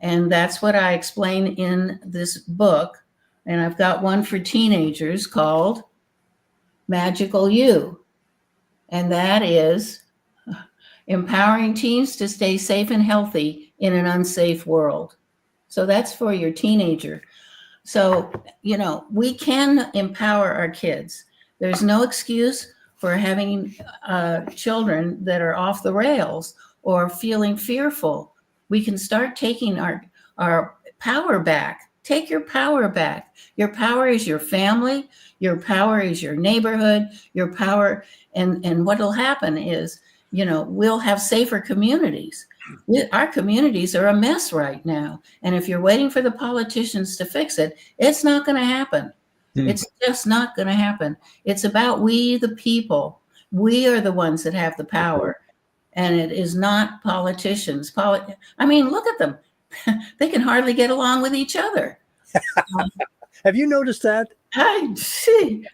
And that's what I explain in this book. And I've got one for teenagers called Magical You. And that is empowering teens to stay safe and healthy in an unsafe world. So that's for your teenager. So, we can empower our kids. There's no excuse for having children that are off the rails or feeling fearful. We can start taking our power back. Take your power back. Your power is your family. Your power is your neighborhood. Your power, and what'll happen is, we'll have safer communities. Our communities are a mess right now. And if you're waiting for the politicians to fix it, it's not going to happen. It's just not going to happen. It's about we, the people. We are the ones that have the power. And it is not politicians. I mean, look at them. They can hardly get along with each other. Have you noticed that? I see.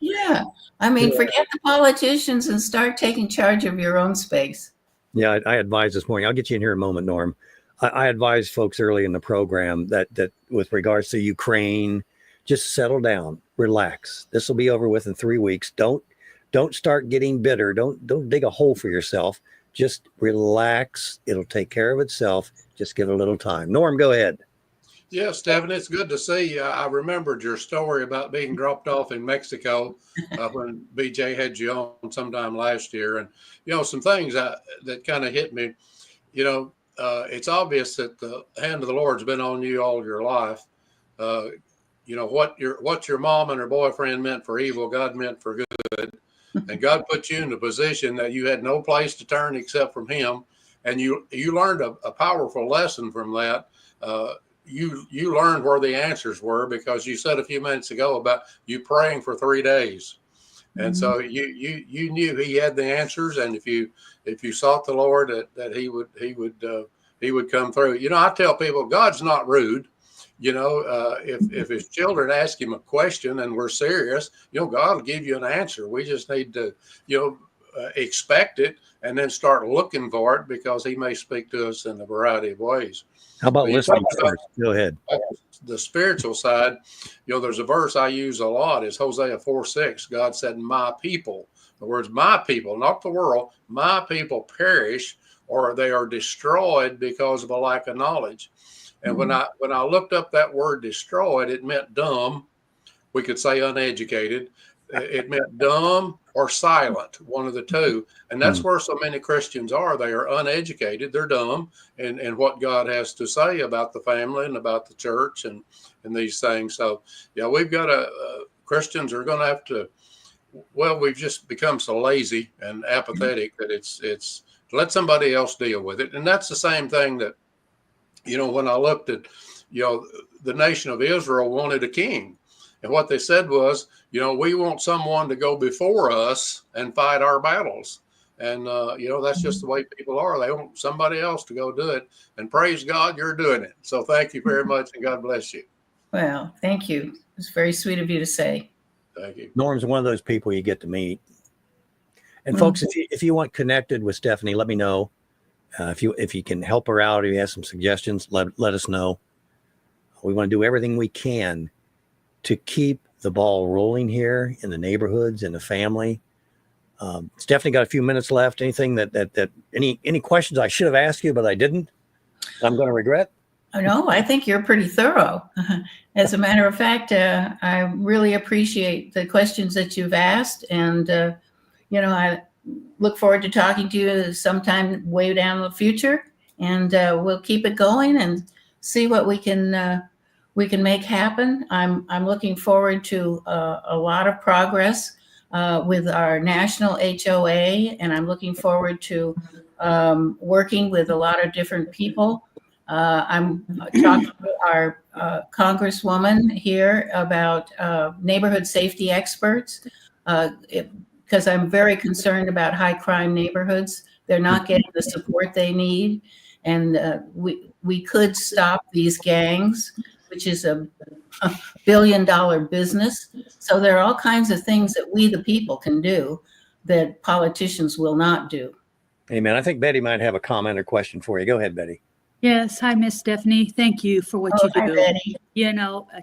Yeah. I mean, forget the politicians and start taking charge of your own space. Yeah, I advised this morning. I'll get you in here in a moment, Norm. I advised folks early in the program that with regards to Ukraine, just settle down, relax. This will be over with in 3 weeks. Don't start getting bitter. Don't dig a hole for yourself. Just relax. It'll take care of itself. Just give it a little time. Norm, go ahead. Yeah, Stephanie, it's good to see you. I remembered your story about being dropped off in Mexico when BJ had you on sometime last year. And, some things that kind of hit me, it's obvious that the hand of the Lord's been on you all your life. What your mom and her boyfriend meant for evil, God meant for good. And God put you in a position that you had no place to turn except from him. And you learned a powerful lesson from that. You learned where the answers were because you said a few minutes ago about you praying for 3 days. And so you knew he had the answers. And if you sought the Lord that he would come through. I tell people God's not rude. If his children ask him a question and we're serious, God will give you an answer. We just need to, expect it and then start looking for it because he may speak to us in a variety of ways. How about listening first? Go ahead. The spiritual side, there's a verse I use a lot. It's Hosea 4:6. God said, my people, in other words, my people, not the world, my people perish or they are destroyed because of a lack of knowledge. And when I looked up that word destroyed, it meant dumb. We could say uneducated. It meant dumb or silent, one of the two. And that's where so many Christians are. They are uneducated. They're dumb in what God has to say about the family and about the church and these things. So, we've got Christians are going to have to, we've just become so lazy and apathetic that it's let somebody else deal with it. And that's the same thing that, when I looked at, the nation of Israel wanted a king. And what they said was, we want someone to go before us and fight our battles. And, that's just the way people are. They want somebody else to go do it. And praise God, you're doing it. So thank you very much. And God bless you. Well, thank you. It's very sweet of you to say. Thank you. Norm's one of those people you get to meet. And folks, if you want connected with Stephanie, let me know. If you can help her out, or you have some suggestions, let us know. We want to do everything we can to keep the ball rolling here in the neighborhoods, in the family. Stephanie, got a few minutes left. Anything that any questions I should have asked you, but I didn't, I'm going to regret? No, I think you're pretty thorough. As a matter of fact, I really appreciate the questions that you've asked. And, I look forward to talking to you sometime way down in the future. And we'll keep it going and see what we can make happen. I'm looking forward to a lot of progress with our national HOA, and I'm looking forward to working with a lot of different people. I'm talking to our congresswoman here about neighborhood safety experts because I'm very concerned about high crime neighborhoods. They're not getting the support they need, and we could stop these gangs, which is a $1 billion business. So there are all kinds of things that we, the people, can do that politicians will not do. Amen. I think Betty might have a comment or question for you. Go ahead, Betty. Yes. Hi, Miss Stephanie. Thank you for what you do. Hi, Betty.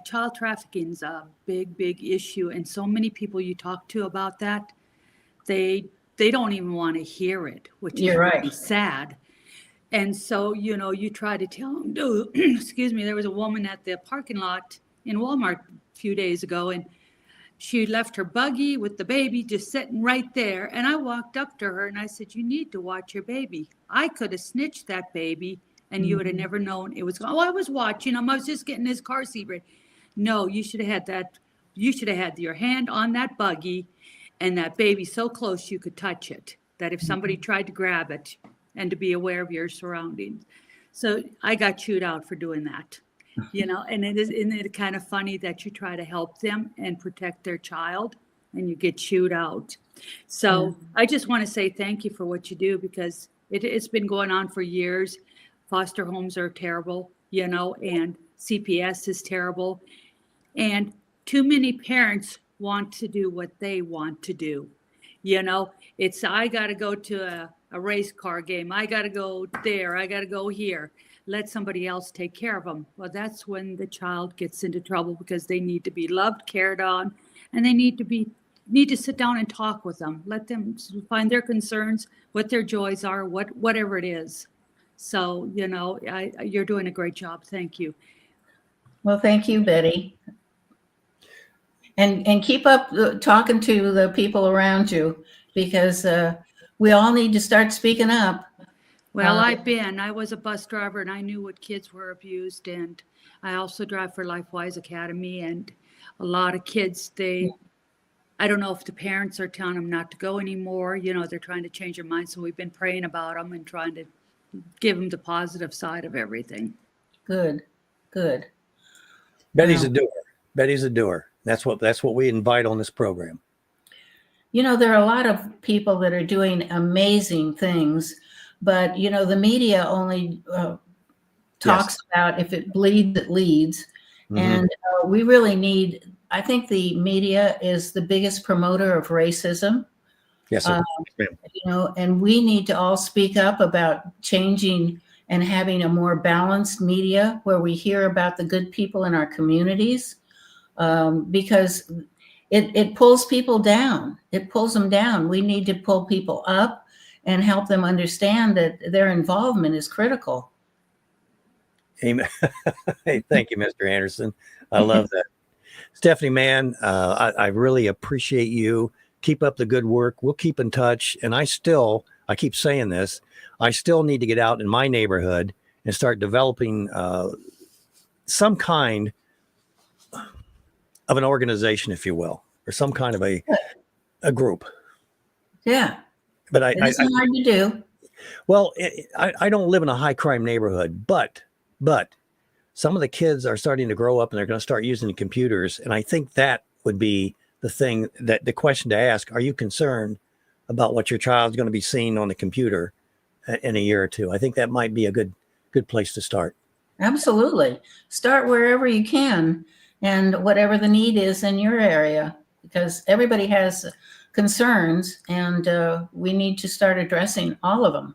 Child trafficking is a big, big issue. And so many people you talk to about that, they don't even want to hear it, which is really sad. And so, you try to tell them, excuse me, there was a woman at the parking lot in Walmart a few days ago, and she left her buggy with the baby just sitting right there. And I walked up to her and I said, you need to watch your baby. I could have snitched that baby and you would have never known it was gone. Oh, I was watching him. I was just getting his car seat ready. No, you should have had that. You should have had your hand on that buggy and that baby so close you could touch it, that if somebody tried to grab it, and to be aware of your surroundings. So I got chewed out for doing that. And isn't it kind of funny that you try to help them and protect their child and you get chewed out? So I just want to say thank you for what you do, because it's been going on for years. Foster homes are terrible, and CPS is terrible. And too many parents want to do what they want to do. It's, I got to go to a race car game. I got to go there. I got to go here. Let somebody else take care of them. Well, that's when the child gets into trouble, because they need to be loved, cared on, and they need to sit down and talk with them. Let them find their concerns, what their joys are, whatever it is. So, you're doing a great job. Thank you. Well, thank you, Betty. And keep up talking to the people around you, because we all need to start speaking up. Well, I was a bus driver and I knew what kids were abused, and I also drive for LifeWise Academy, and a lot of kids, I don't know if the parents are telling them not to go anymore. They're trying to change their minds. So we've been praying about them and trying to give them the positive side of everything. Good. Betty's a doer. Betty's a doer. That's what we invite on this program. There are a lot of people that are doing amazing things, but the media only talks about if it bleeds, it leads. And we really need, I think the media is the biggest promoter of racism. Yes, sir. And we need to all speak up about changing and having a more balanced media where we hear about the good people in our communities, because it pulls people down. It pulls them down. We need to pull people up and help them understand that their involvement is critical. Amen. Hey, thank you, Mr. Anderson. I love that. Stephanie, Mann, I really appreciate you. Keep up the good work. We'll keep in touch. And I keep saying this, I still need to get out in my neighborhood and start developing some kind of an organization, if you will, or some kind of a group. Yeah. But it's hard to do. Well, I don't live in a high crime neighborhood, but some of the kids are starting to grow up and they're going to start using computers. And I think that would be the question to ask. Are you concerned about what your child's going to be seeing on the computer in a year or two? I think that might be a good place to start. Absolutely. Start wherever you can and whatever the need is in your area, because everybody has concerns and we need to start addressing all of them.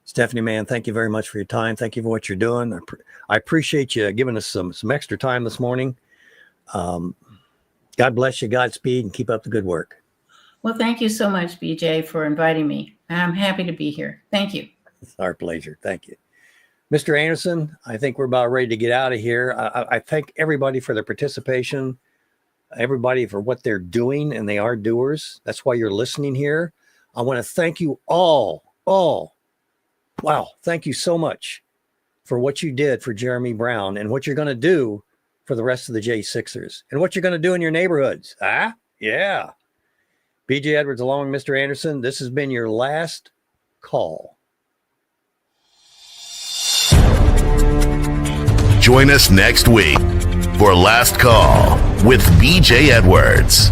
Stephanie, Mann, thank you very much for your time. Thank you for what you're doing. I appreciate you giving us some extra time this morning. God bless you, Godspeed, and keep up the good work. Well, thank you so much, BJ, for inviting me. I'm happy to be here. Thank you. It's our pleasure. Thank you. Mr. Anderson, I think we're about ready to get out of here. I thank everybody for their participation, everybody for what they're doing, and they are doers. That's why you're listening here. I want to thank you all. Wow. Thank you so much for what you did for Jeremy Brown and what you're going to do for the rest of the J-6ers and what you're going to do in your neighborhoods. Yeah. BJ Edwards along with Mr. Anderson. This has been your last call. Join us next week for Last Call with BJ Edwards.